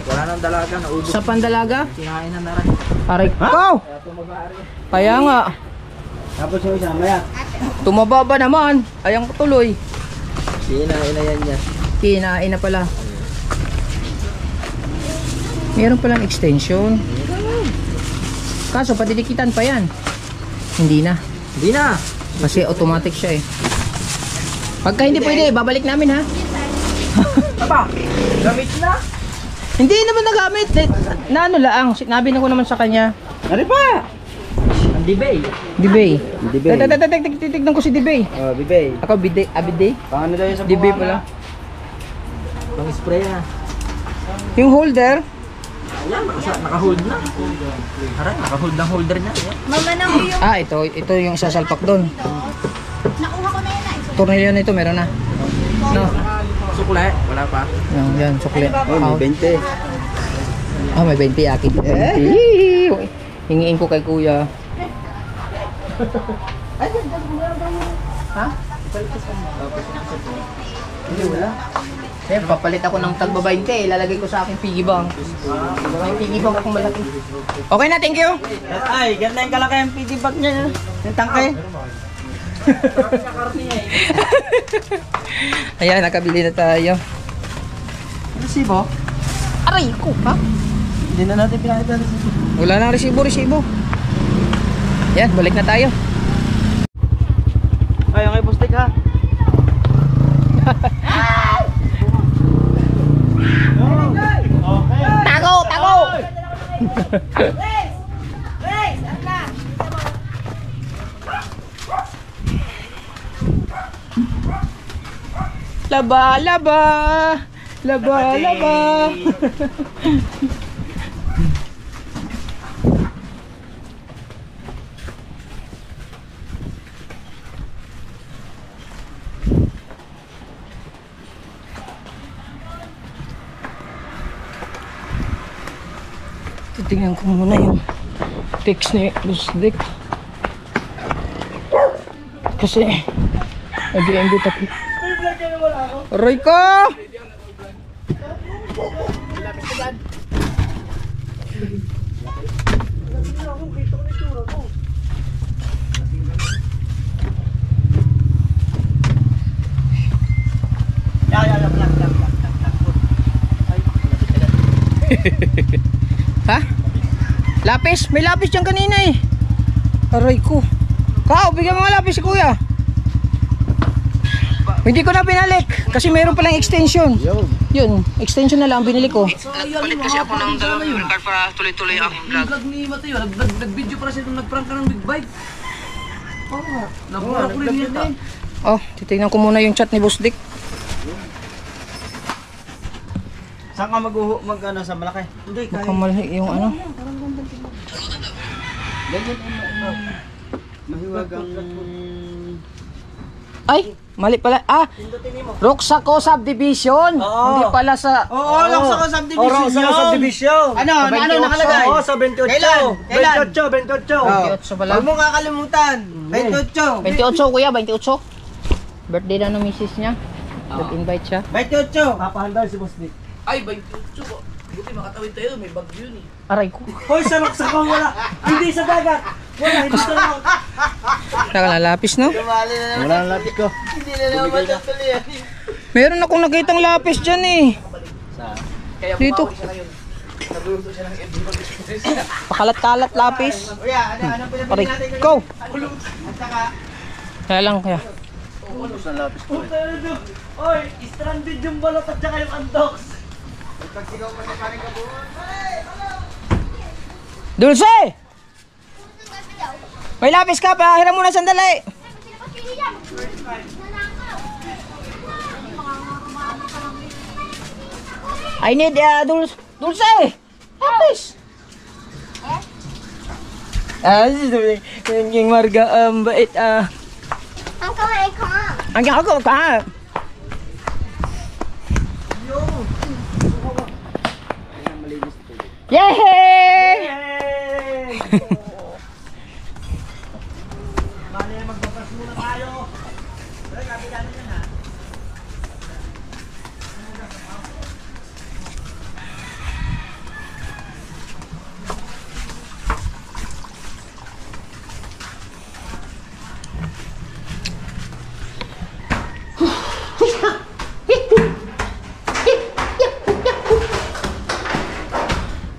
Wala nang dalaga, naubos. Sa pandalaga? Kinain na rin. Aray ko! Kaya nga. Tapos yung isa, maya. Tumaba ba naman? Ayang tuloy. Kinain na yan niya. Kinain na pala. Meron palang extension. Kaso patidikitan pa yan. Hindi na. Hindi na. Kasi automatic siya eh. Pagka hindi pwede, babalik namin ha. Aba, gamit na. Hindi naman nagamit. Na ano lang, sinabi na ko naman sa kanya. Ano pa? Ang dibay. Dibay. Dibay. Titignan ko si Dibay. Oh, bibay. Ako Biday, Abiday. Paano daw yun sa Dibay bunganga? pala. Pang spray na. Yung holder, Ayan, naka-hold na. Aray, naka-hold ang holder niya. Ayan. Mama nang yung ito yung isasalpak doon. nakuha ko na yun na. Tornilyo nito meron na. No. Sukle, wala pa. Yan, sukli. Oh, may 20. May 20 akin. Hingiin ko kay kuya. Ha? Hindi, wala. Eh, papalit ako ng tagba 20. Ilalagay ko sa aking piggy bank. May piggy bank akong malaki. Okay na, thank you. Ay, ganda yung kalaki ang PD bag niya. Yung tangke. Ayan, nakabili na tayo. Resibo? Aray ko, ha? Hindi na natin pinakita resibo. Wala nang resibo. Yan, balik na tayo. Ay, okay, bustik ha. Tago! Laba! Titingnan ko muna yung text ni Lusdik. Kasi nag-i-embit ako. Aray ko! Ha? Lapis? May lapis dyan kanina eh. Aray ko. Kao, bigyan mo nga lapis si kuya. Hindi ko na binalik kasi mayroon palang extension. Yun, extension na lang binili ko. Nagpalit kasi ako ng dalawang memory card para tuloy-tuloy ang vlog. Yung vlog ni Mateo, nag-video para siya nung nag-prank ka ng big bike. Oo nga. Nabura ko rin yun. Oh, titignan ko muna yung chat ni Boss Dick. Saan ka mag-ano sa malaki? Hindi, kahit. Mukhang malaki yung ano. Mahiwagang. Ay, mali pala. Roxaco Subdivision. Hindi pala sa... Oo, Roxaco Subdivision. Ano nakalagay? Oo, sa 28. Kailan? 28. 28 pala. Huwag mo kakalimutan. 28. 28 kuya, 28. Birthday na ng misis niya. Nag-invite siya. 28. Papahandal si Boss Dick. Ay, 28 po. Buti makatawid tayo, may bagyo yun eh. Aray ko. Hoy, sa Roxaco wala. Hindi sa dagat. Wala, hindi sa dagat. Nakalalapis, no? Wala ang lapis ko. Hindi na naman natuloy yan. Meron akong nakitang lapis dyan eh. Kaya Dito. bumawi siya ngayon. Nagluto siya ng Pakalat-kalat lapis. Kuya, ano pinabili Aray natin? ko. At saka, Kaya lang kaya. Hoy, stranded yung balot at saka yung andox. pagsigaw pa sa paring kabuhan. Dulce! May lapis ka pa. Hiram muna sandali. I need Dulce! Lapis! Yung marga bait Ang kamay ko. ang ako ka. Yay!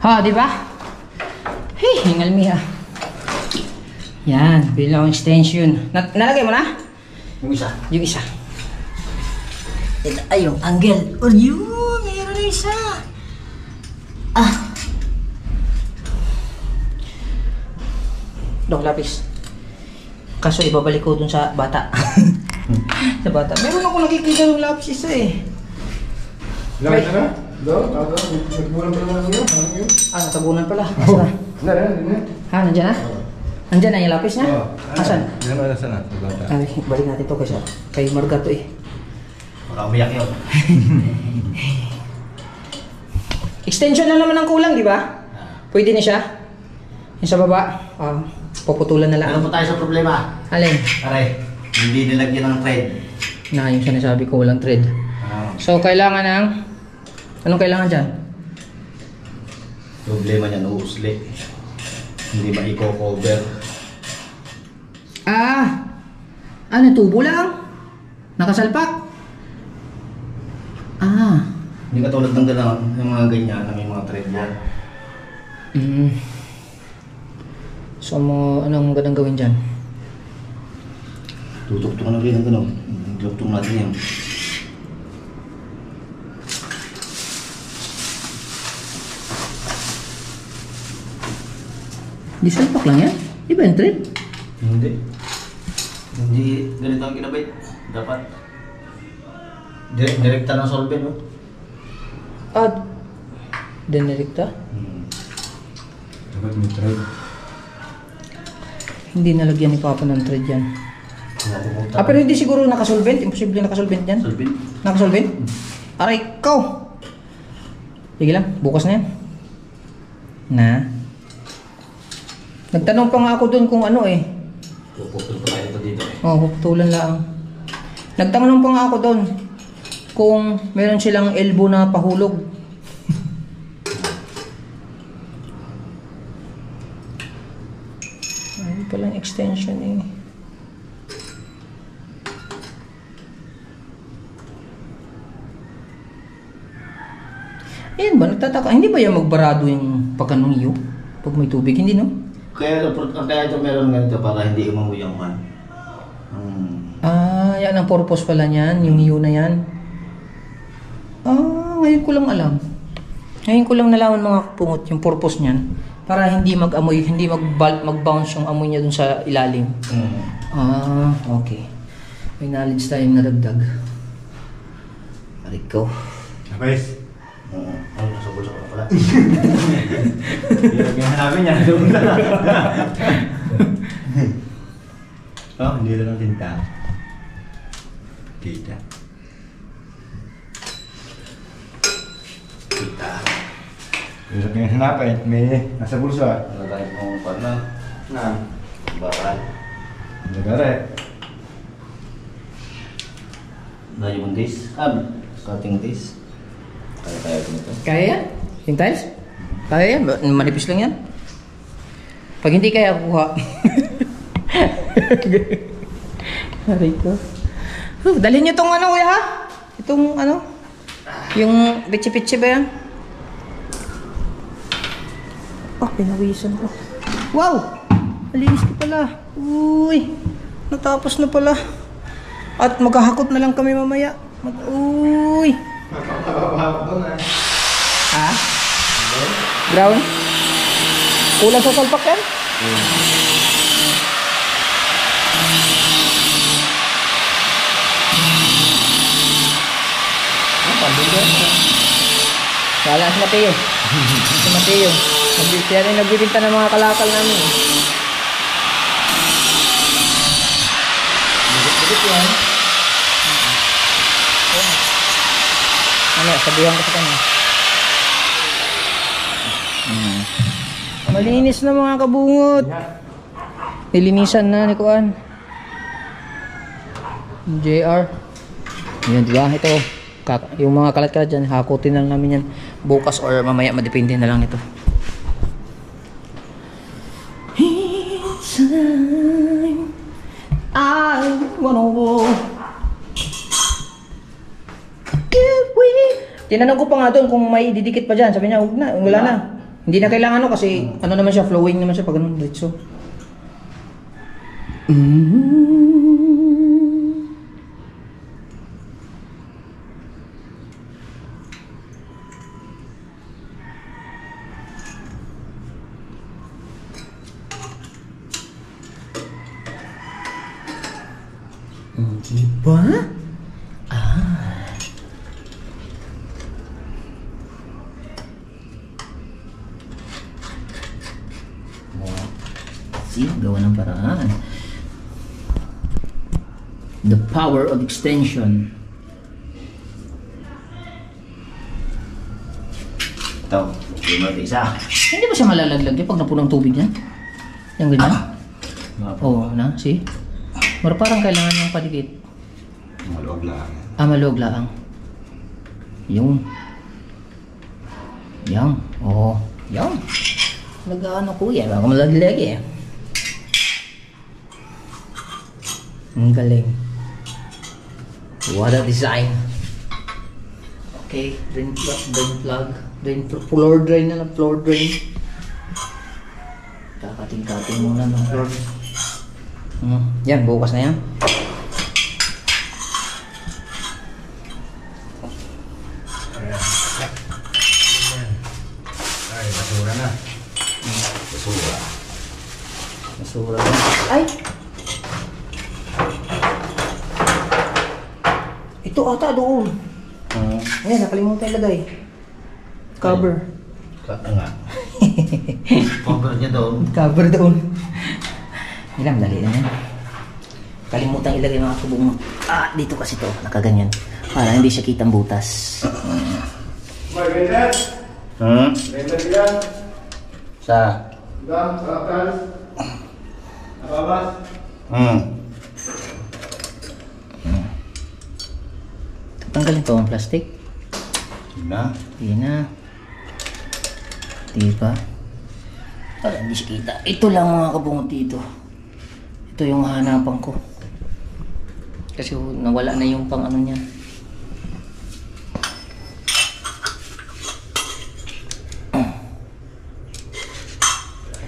Ha, di ba? Hey, hingal mi ha. Yan, bilang extension. Nalagay mo na? Yung isa. Yung isa. Ito ay yung angle. Oh, yun, meron na isa. Ah. Dok, lapis. Kaso ibabalik ko dun sa bata. Sa bata. Meron ako nakikita yung lapis isa eh. Lamit na? Daw, nagbulan pa naman yun. Ano yun? Ah, natabunan pala. Asan na? Ha, nandiyan na? Nandiyan na yung lapis niya? Asan? Hindi naman nasa na, sa bata. Ay, balik natin to kasi kay Margato eh. Baka umiyak yun. Extension lang naman ang kulang, di ba? Pwede na siya. Yung sa baba, puputulan na lang. Ano po tayo sa problema? Alin? Pare, hindi nilagyan ng thread. Na yung sinasabi ko, walang thread. So, kailangan ng... Anong kailangan dyan? Problema niya, uusli. Hindi ma-cover. Ah! Ano, tubo lang? Nakasalpak? Ah. Hindi katulad ng gano'n, yung mga ganyan na may mga thread yan. So, anong ganang gawin dyan? Tutuktok na rin ng gano'n. Tutuktok natin yan. Di salpak lang yan? Di ba yung thread? Hindi. Hindi ganito ang kinabit. Dapat direkta ng solvent, no? Ah, dinirekta? Dapat may thread. Hindi nalagyan ni Papa ng thread yan. Ah, pero hindi siguro nakasolvent? Imposible nakasolvent yan? Solvent? Nakasolvent? Aray, ikaw! Sige lang, bukas na yan. Na? Nagtanong pa nga ako dun kung ano eh. Puputol pa tayo dito eh. Oh, hutulan lang. Nagtanong pa nga ako dun kung meron silang elbow na pahulog. Ayun palang extension eh. Ayan ba, nagtataka. Hindi ba yan magbarado yung pagkanong iyo? Pag may tubig, hindi no? Kaya ito meron ganito para hindi umamoy ang man. Ah, yan ang purpose pala niyan, yung iyo na yan. Ah, ngayon ko lang alam. Ngayon ko lang nalaman mga kapungot yung purpose niyan. Para hindi mag-amoy, hindi mag-bounce yung amoy niya dun sa ilalim. Ah, okay. May knowledge tayong nadagdag. Ariko. Napais. Ano, nasa bulsa ko na pala. Yung hanapin niya, doon na. Oh, hindi lang ang tinta. Kita. Kita. Yung hanapin, may nasa bulsa. Wala tayo kung paano. Na. Bakal. Nagare. Dahil yung dis. Cutting dis. Kaya tayo nito. Kaya yan? Yung tiles? Kaya yan? Manipis lang yan? Pag hindi kaya, kuha. Ariko. Dalhin nyo tong ano, kuya ha? Itong ano? Yung pitsi-pitsi ba yan? Oh, pinawisan ko. Wow! Malinis ko pala. Uy! Natapos na pala. At maghahakot na lang kami mamaya. Uy! Ha? Brown? Kulang sa salpak yan? Wala si Mateo. Si Mateo. Siya rin nagbibinta ng mga kalakal namin. Bigit-bigit yan. Ano, sabihan ko sa kanya. Malinis na mga kabungot. Nilinisan na ni Kuan. JR. Yan, diba? Ito. Yung mga kalat-kalat dyan, hakutin lang namin yan. Bukas or mamaya, madepende na lang ito. It's time I wanna walk. Tinanong ko pa nga doon kung may didikit pa dyan. Sabi niya, huwag na, wala na. Hindi na kailangan kasi ano naman siya, flowing naman siya pag ganun, diretso. Diba? Gawa ng paraan. The power of extension. Ito, yung isa. Hindi ba siya malalaglag pag napunong tubig yan? Yung ganyan? Oo, na, see? Pero parang kailangan niyang padikit. Maluwag lang. Maluwag lang. Yung. Yang. Oo. Yang. Nag-ano kuya, baka malaglag eh. Ang galing. What a design. Okay, drain plug. Floor drain na lang, floor drain. Kakating-kating muna ng floor. Yan, bukas na yan. Ay, basura na. Basura. Basura na. Ay! Ito ata doon. Ayan, nakalimutan ilagay. Cover. Nga. Cover niya doon. Cover doon. Ilang dali na yan. Kalimutan ilagay mga kabungot. Dito kasi to, nakaganyan. Para hindi siya kitang butas. May ganda? Ganda sila? Sa? Gam, sakal? Nababas? Tanggalin to ang plastic. Na? Hindi na. Diba? Para hindi siya kita. Ito lang mga kabungot dito. Ito yung hanapan ko. Kasi nawala na yung pang ano niya.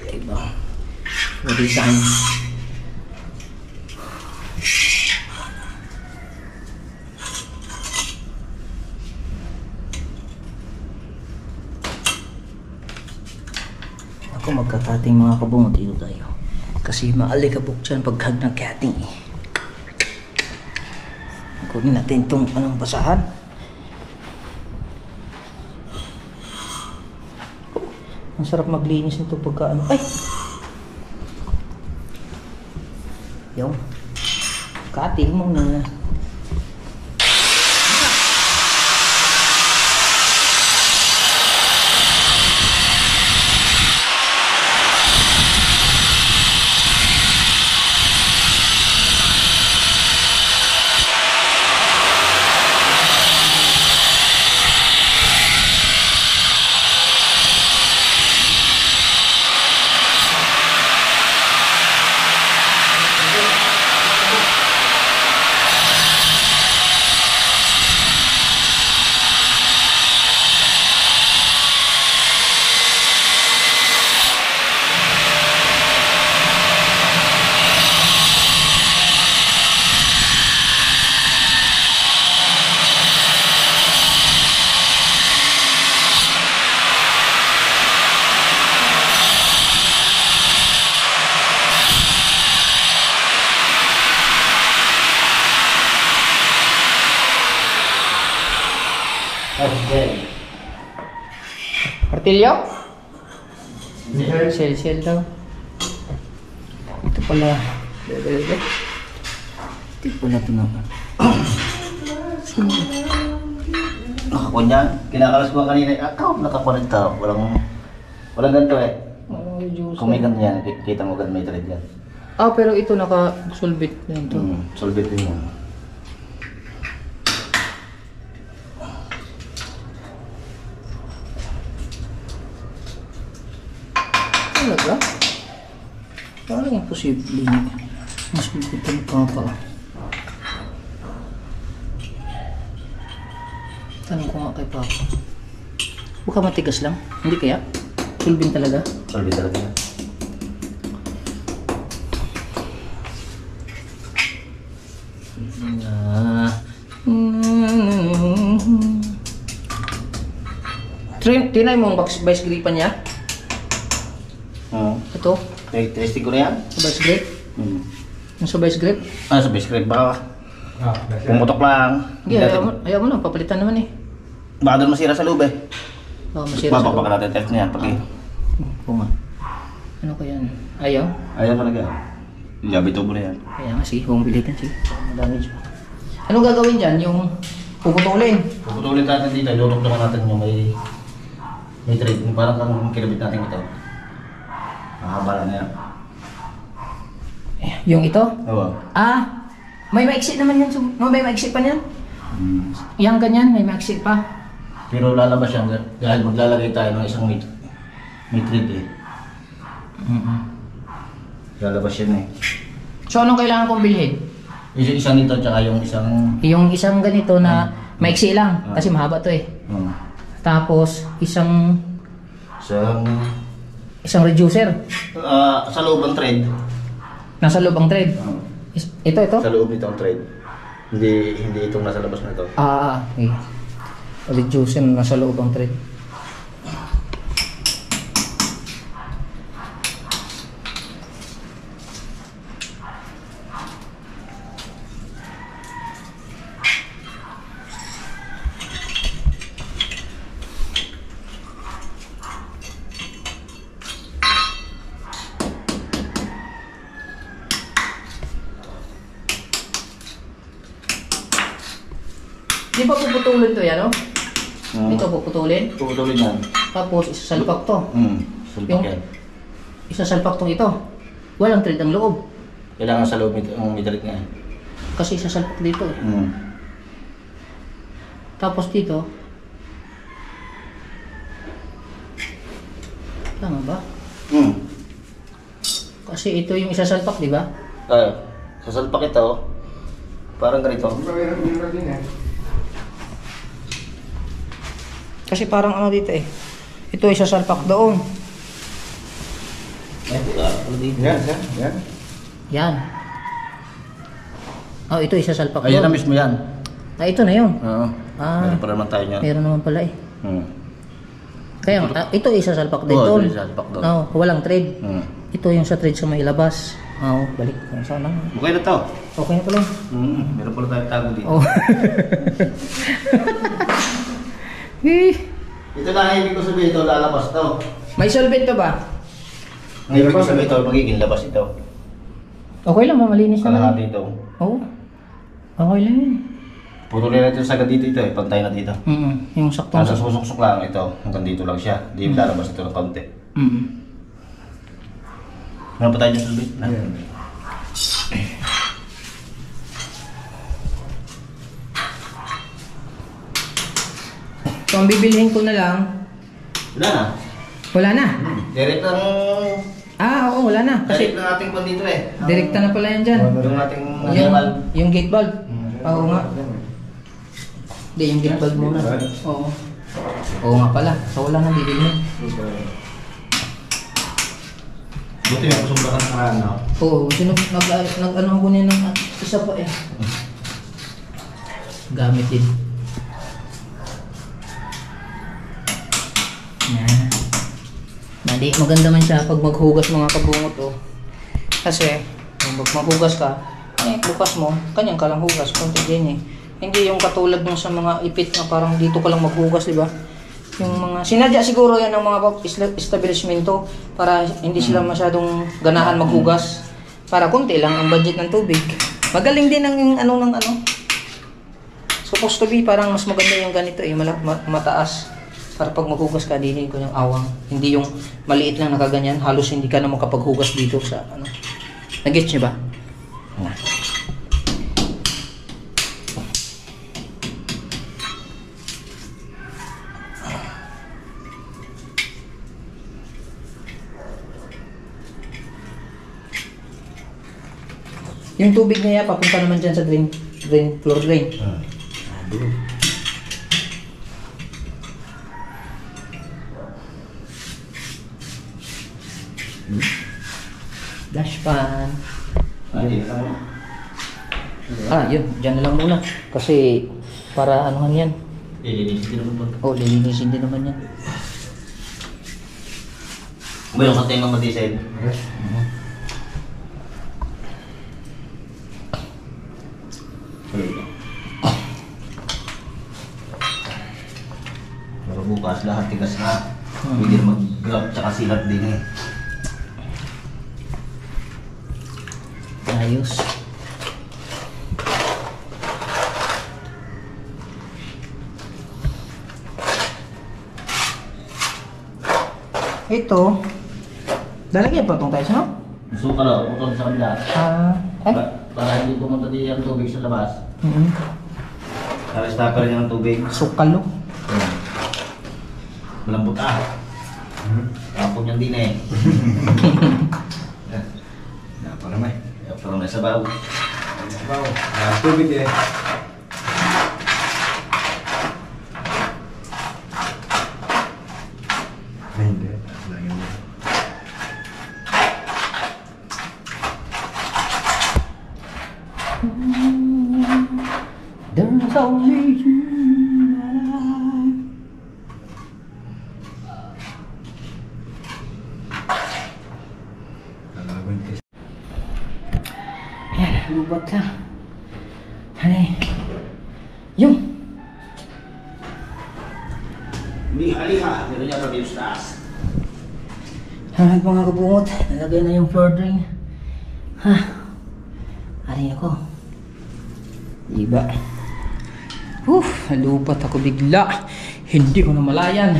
Diba? Design. Ako magkakating mga kabungot dito tayo. Kasi maalikabok dyan pagkag ng cutting eh. Kunin natin itong anong basahan. Ang sarap maglinis nito pagka ano. Ay! Yung cutting muna. Okay. Martilyo? Sel daw. Ito pala. Ito pala ito na. Nakakunya, kinakalas ko kanina. Nakakunik ka. Walang ganito eh. reducer. Kung may ganun yan, kita mo ganun may thread yan. Ah, pero ito naka-solvit na ito. Solvit din yan. Talaga? Parang imposible. Mas pipitan pa pa. Tanong ko nga kay Papa. Baka matigas lang. Hindi kaya? Sulbin talaga? Solvit talaga yan. Tinay mo ang vice gripan niya? Oo. Ito? Testing ko na yan. Sa vice grip? Yung sa vice grip? Ah, sa base grade baka. Pumutok lang. Hindi, ayaw mo na. Papalitan naman eh. Baka doon masira sa loob eh. Baka masira sa loob. Babakbaka natin test niya. Pag Oo nga. Ano ko yan? Ayaw? ayaw talaga. Labi tubo na yan. Kaya nga sige, huwag bilitan sige. Damage pa. Anong gagawin dyan? Yung puputulin? Puputulin natin dito. Lutok-lukan natin yung may thread. Yung parang kung kinabit natin ito. Mahaba lang yan. Yung ito? Oo. Ah! May maiksi naman yan. May maiksi pa niyan? Yang ganyan, may maiksi pa. Pero lalabas yan dahil maglalagay tayo ng isang may thread eh. Lalabas yan eh. So anong kailangan kong bilhin? Isang nito tsaka yung isang... Yung isang ganito na maiksi lang. Kasi mahaba to eh. Tapos isang reducer. Sa loob ng thread. Nasa loob ang thread. Ito? Sa loob nito ang thread. Hindi itong nasa labas na ito. Okay. Reducer na nasa loob ang thread. Di ba puputulin to yan, no? Ito puputulin. Puputulin yan. Tapos isasalpak to. Sulpak yan. Isasalpak tong ito. Walang thread ang loob. Kailangan sa loob nito ang midrit nga. Kasi isasalpak dito eh. Tapos dito. Tama ba? Kasi ito yung isasalpak, di ba? Sasalpak ito. Parang ganito. Kasi parang ano dito eh. Ito isasalpak doon. Yan. Yan. Oh, ito isasalpak Ayan na doon. mismo yan. Ito na yun. Oo. Ah. Meron pa naman tayo niyan. Meron naman pala eh. Kaya ito isasalpak din Oo, doon. ito isasalpak doon. Walang thread. Hmm. Ito yung sa thread sa may labas. Balik. Sana. Okay na to. Okay na pala. Meron pala tayo tago dito. Oh. Ito lang ibig ko sabihin ito, lalabas to. May solvent to ba? Ang ibig ko sabihin ito, magiging labas ito. Okay lang, malinis naman. Kalahati ito. Oo. Okay lang yun. Putulin natin sa dito ito eh, pantay na dito. Yung saktong Nasa susuk-suk lang ito, hanggang dito lang siya. Di lalabas ito ng konti. Meron pa tayo dyan sa bit? So, ang bibilhin ko na lang. Wala na. Wala na. Direct ang... Oo, wala na. Direct Kasi na ating kwan dito eh. direkta na pala yan dyan. Yung ating Yung gate valve. Oo nga. Hindi, yung gate valve muna. Oo. Oo nga pala. So, wala na bibilhin. Buti yung kusumbakan sa ano. Oo, nag-ano ko niya ng isa pa eh. Gamit din. Yan. Maganda man siya pag maghugas mga kabungot oh. Kasi, kung maghugas ka, bukas mo, kanyang ka lang hugas, konti din eh. Hindi yung katulad ng sa mga ipit na parang dito ka lang maghugas, di ba? Yung mga, sinadya siguro yan ng mga establishmento para hindi sila masyadong ganahan maghugas. Para konti lang ang budget ng tubig. Magaling din ang ano. Supposed to be, parang mas maganda yung ganito eh, mataas. Para pag maghugas ka, dinin ko yung awang. Hindi yung maliit lang nakaganyan. Halos hindi ka na makapaghugas dito sa ano. Nag-gets niyo ba? Na. Yung tubig na yan, papunta naman dyan sa floor drain. Dashpan. Yun. Dyan na lang muna. Kasi, para anuhan yan. Lilinisin din naman po. Lilinisin din naman yan. Ba yung katay ng matisid? Pero bukas lahat tigas na. Pwede na mag-grab tsaka silat din eh. Ayos. Ito. Lalagyan pa itong tiles, no? Gusto ka lang, utol sa kabila. Ay? Para hindi pumunta din ang tubig sa labas. Para stopper niya ng tubig. Sukalo. Malambot Tapon niyang din eh. Apa naman? Parang nasa baw. Wow. Tubig eh. Hindi. Lagi mo. There's only you and I. Kalaban ka. Ayan, lubat na. Ay. Yung. Liha-liha. Meron niya pa dito sa taas. Hangat mga kabungot. Nalagay na yung floor drain. Ha. Aray ako. Diba? Nalupat ako bigla. Hindi ko namalayan.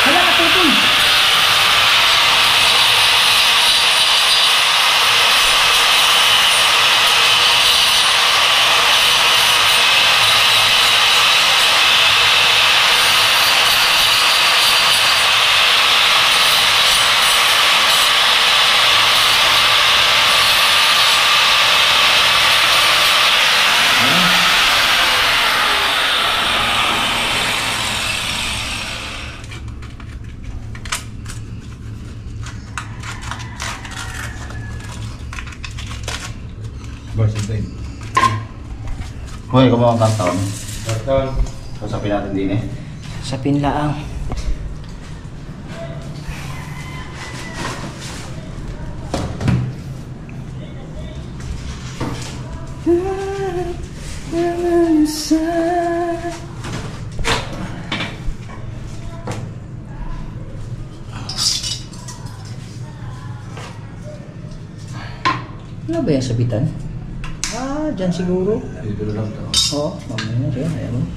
Hala, tutol. Boss, ito. Hoy, kung mga karton. Karton. Kasapin natin din eh. Sa pinlaang. Ano ba yung sabitan? Dyan siguro. Dito lang to. Oo, mamaya na siya. Ayan mo.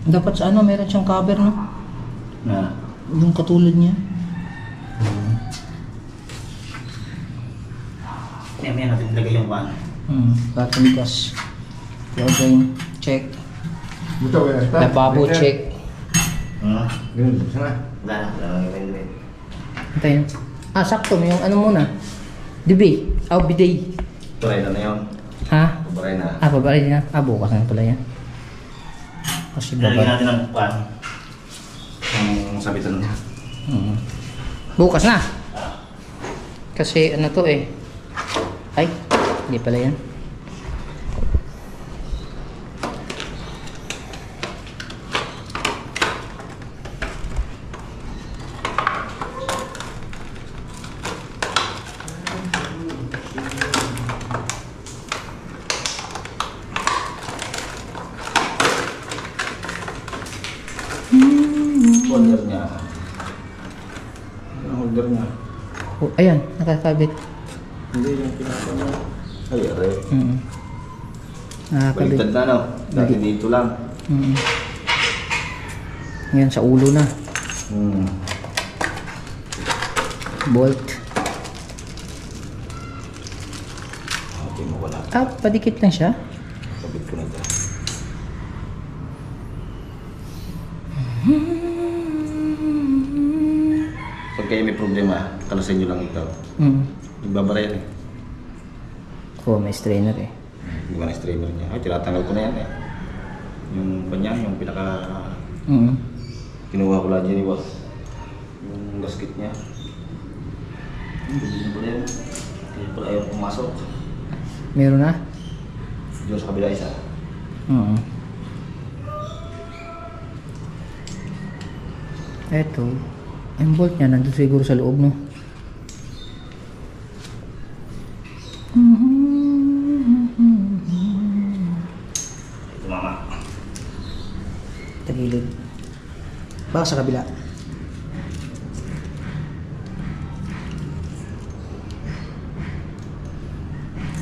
Dapat sa ano, meron siyang cover, no? Na. Yung katulad niya. Yan natin ilagay yung pan. Battery gas. Drain, check. Buto ba yan? Lababo, check. Ganun, buksan na. Wala na yung Antayin. Sakto. May yung ano muna. Dibi. Bidet. Turay na yun. Ha? Turay na. Babalik na. Bukas na pala yan. Kasi Lalagyan babalik. natin ng pan. Yung sabitan niya. Bukas na. Kasi ano to eh. Ay, hindi pala yan. Holder niya. Yung holder niya. Oh, ayan, nakakabit. Hindi yung pinaka niya. Ay, aray. Nakakabit. Baliktad na, no? Dati dito lang. Ngayon sa ulo na. Bolt. Okay, mawala. Padikit lang siya. Sabit ko na ito. Pag kayo may problema, kalasin nyo lang ito. Nagbabara yan eh. May strainer eh. Hindi ba na streamer niya? Ay, tinatanggal ko na yan eh. Yung kanya, yung pinaka... Kinuha ko lang dyan yung gasket niya. Hindi na pala yan. Hindi pala ayaw pumasok. Meron na? Diyan sa kabila isa. Eto. Yung bolt niya nandun siguro sa loob, no? Ito mama. Tagilid. Baka sa kabila.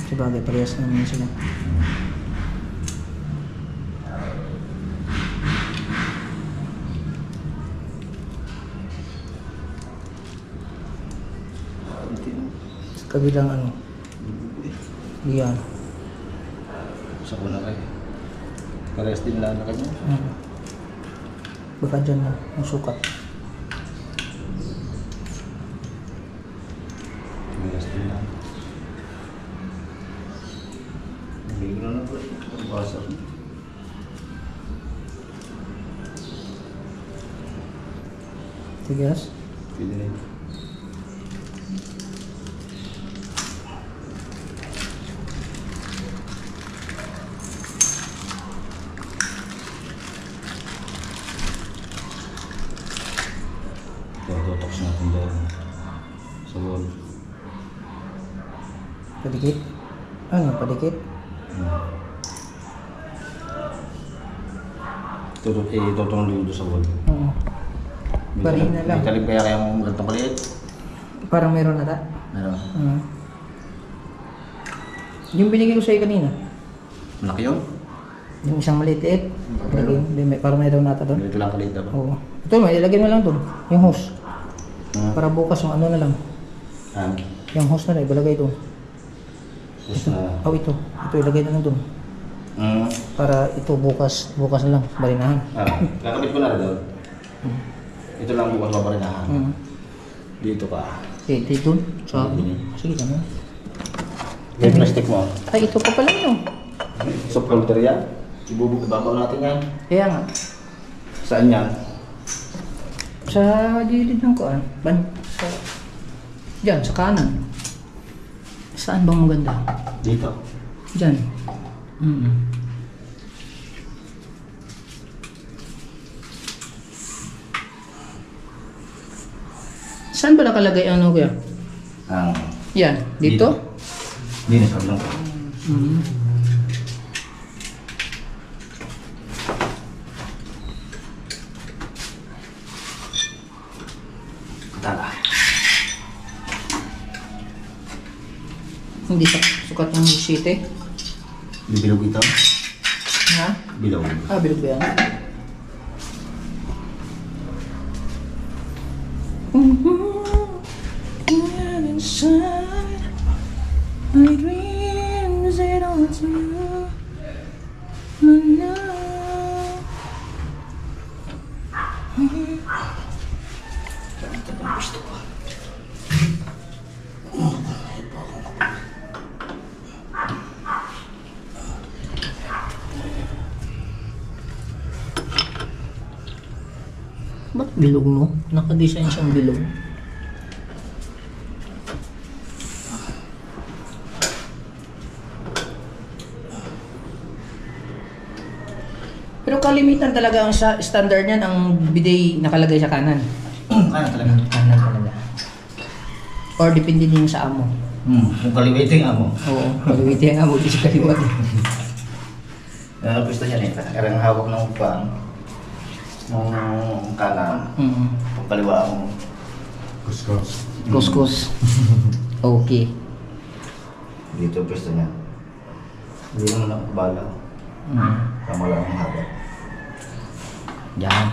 Sabagay, parehas naman sila. Sa kabilang ano? Yan. Sa kuna kayo. Parehas din lang na kanya. Baka dyan na, yung sukat. Parehas din lang. Nagiging na po. Pagbasak. Tigas. Pwede na yun. Tutok natin doon sa wall. Padikit. Ano, padikit? Tutong din doon sa wall. Oo. Barihin na lang. May talib kaya kayang gantong kaliit? Parang meron na ta. Meron. Yung binigay ko sa'yo kanina. Malaki yun? Yung isang maliit. Parang meron nata doon. Ganito lang kaliit ba? Oo. Ito, may ilagay mo lang doon. Yung hose. Para bukas yung ano na lang. Yung hose na lang, ibalagay doon. Tapos na... Ito. Ito ilagay na lang doon. Para ito bukas na lang, barinahan. Kakabit ko na rin doon. Ito lang bukas babarinahan. Dito pa. Ito doon. Sige ka na. Yung plastic mo. Ay, ito pa pala yun. Sa folder yan. Ibabaw natin yan. Kaya nga. Saan yan? Sa gilid ng kuan. Diyan, sa kanan. Saan bang maganda? Dito. Diyan. Saan ba nakalagay ang ano kuya? Yan, dito? Dito sa lang. Tala. Hindi sukat ng city. Bibilog ito. Ha? Bilog. Bilog ba yan? Inside my dreams, they don't know. Ba't bilog no? Naka-design siyang bilog. Pero kalimitan talaga ang standard niyan, ang bidet nakalagay sa kanan. Kanan talaga. Kanan talaga. Or depende din sa amo. Kung kaliwiting amo. Oo, kaliwitin ang amo, di sa kaliwat. Gusto niya rin. Karang hawak ng upang. Nung kanan. Kung kaliwa mo. Kuskus. Kuskus. Okay. Dito gusto niya. Hindi naman nakabala. Tama lang ang hawak. Yan.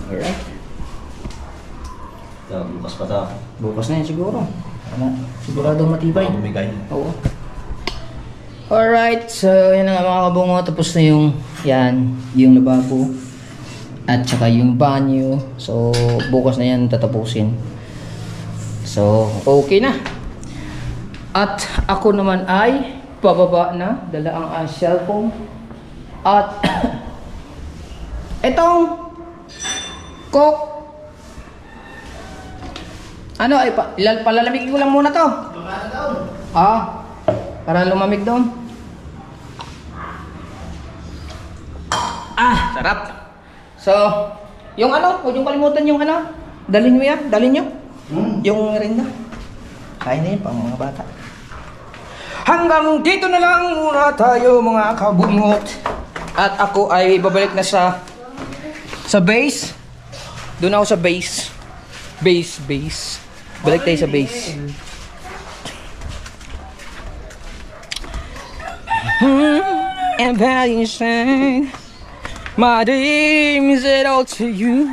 Alright. Bukas pa ta. Bukas na yan siguro. Siguradong matibay. Bumigay. Oo. Alright, so yan na nga mga kabungo. Tapos na yung, yan, yung lababo. At saka yung banyo. So, bukas na yan tatapusin. So, okay na. At ako naman ay pababa na. Dala ang cellphone. At itong Coke. Ano ay palalamigin ko lang muna to. Para lumamig doon. Sarap. So, yung ano, huwag yung kalimutan yung ano. Dalhin nyo yan, dalhin nyo. Yung rinda. Kain na yun pang mga bata. Hanggang dito na lang muna tayo mga kabungot. At ako ay babalik na sa base. Doon ako sa base. Base. Balik tayo sa base. And value shine. My dreams it all to you.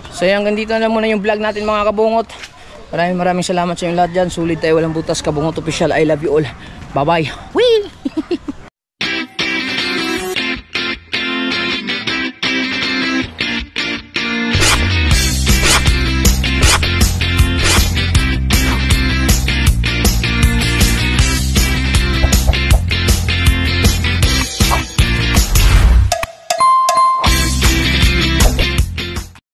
So hanggang dito na muna yung vlog natin mga kabungot. Maraming salamat sa inyo lahat dyan. Sulit tayo, walang butas, Kabungot Official. I love you all. Bye bye. Whee!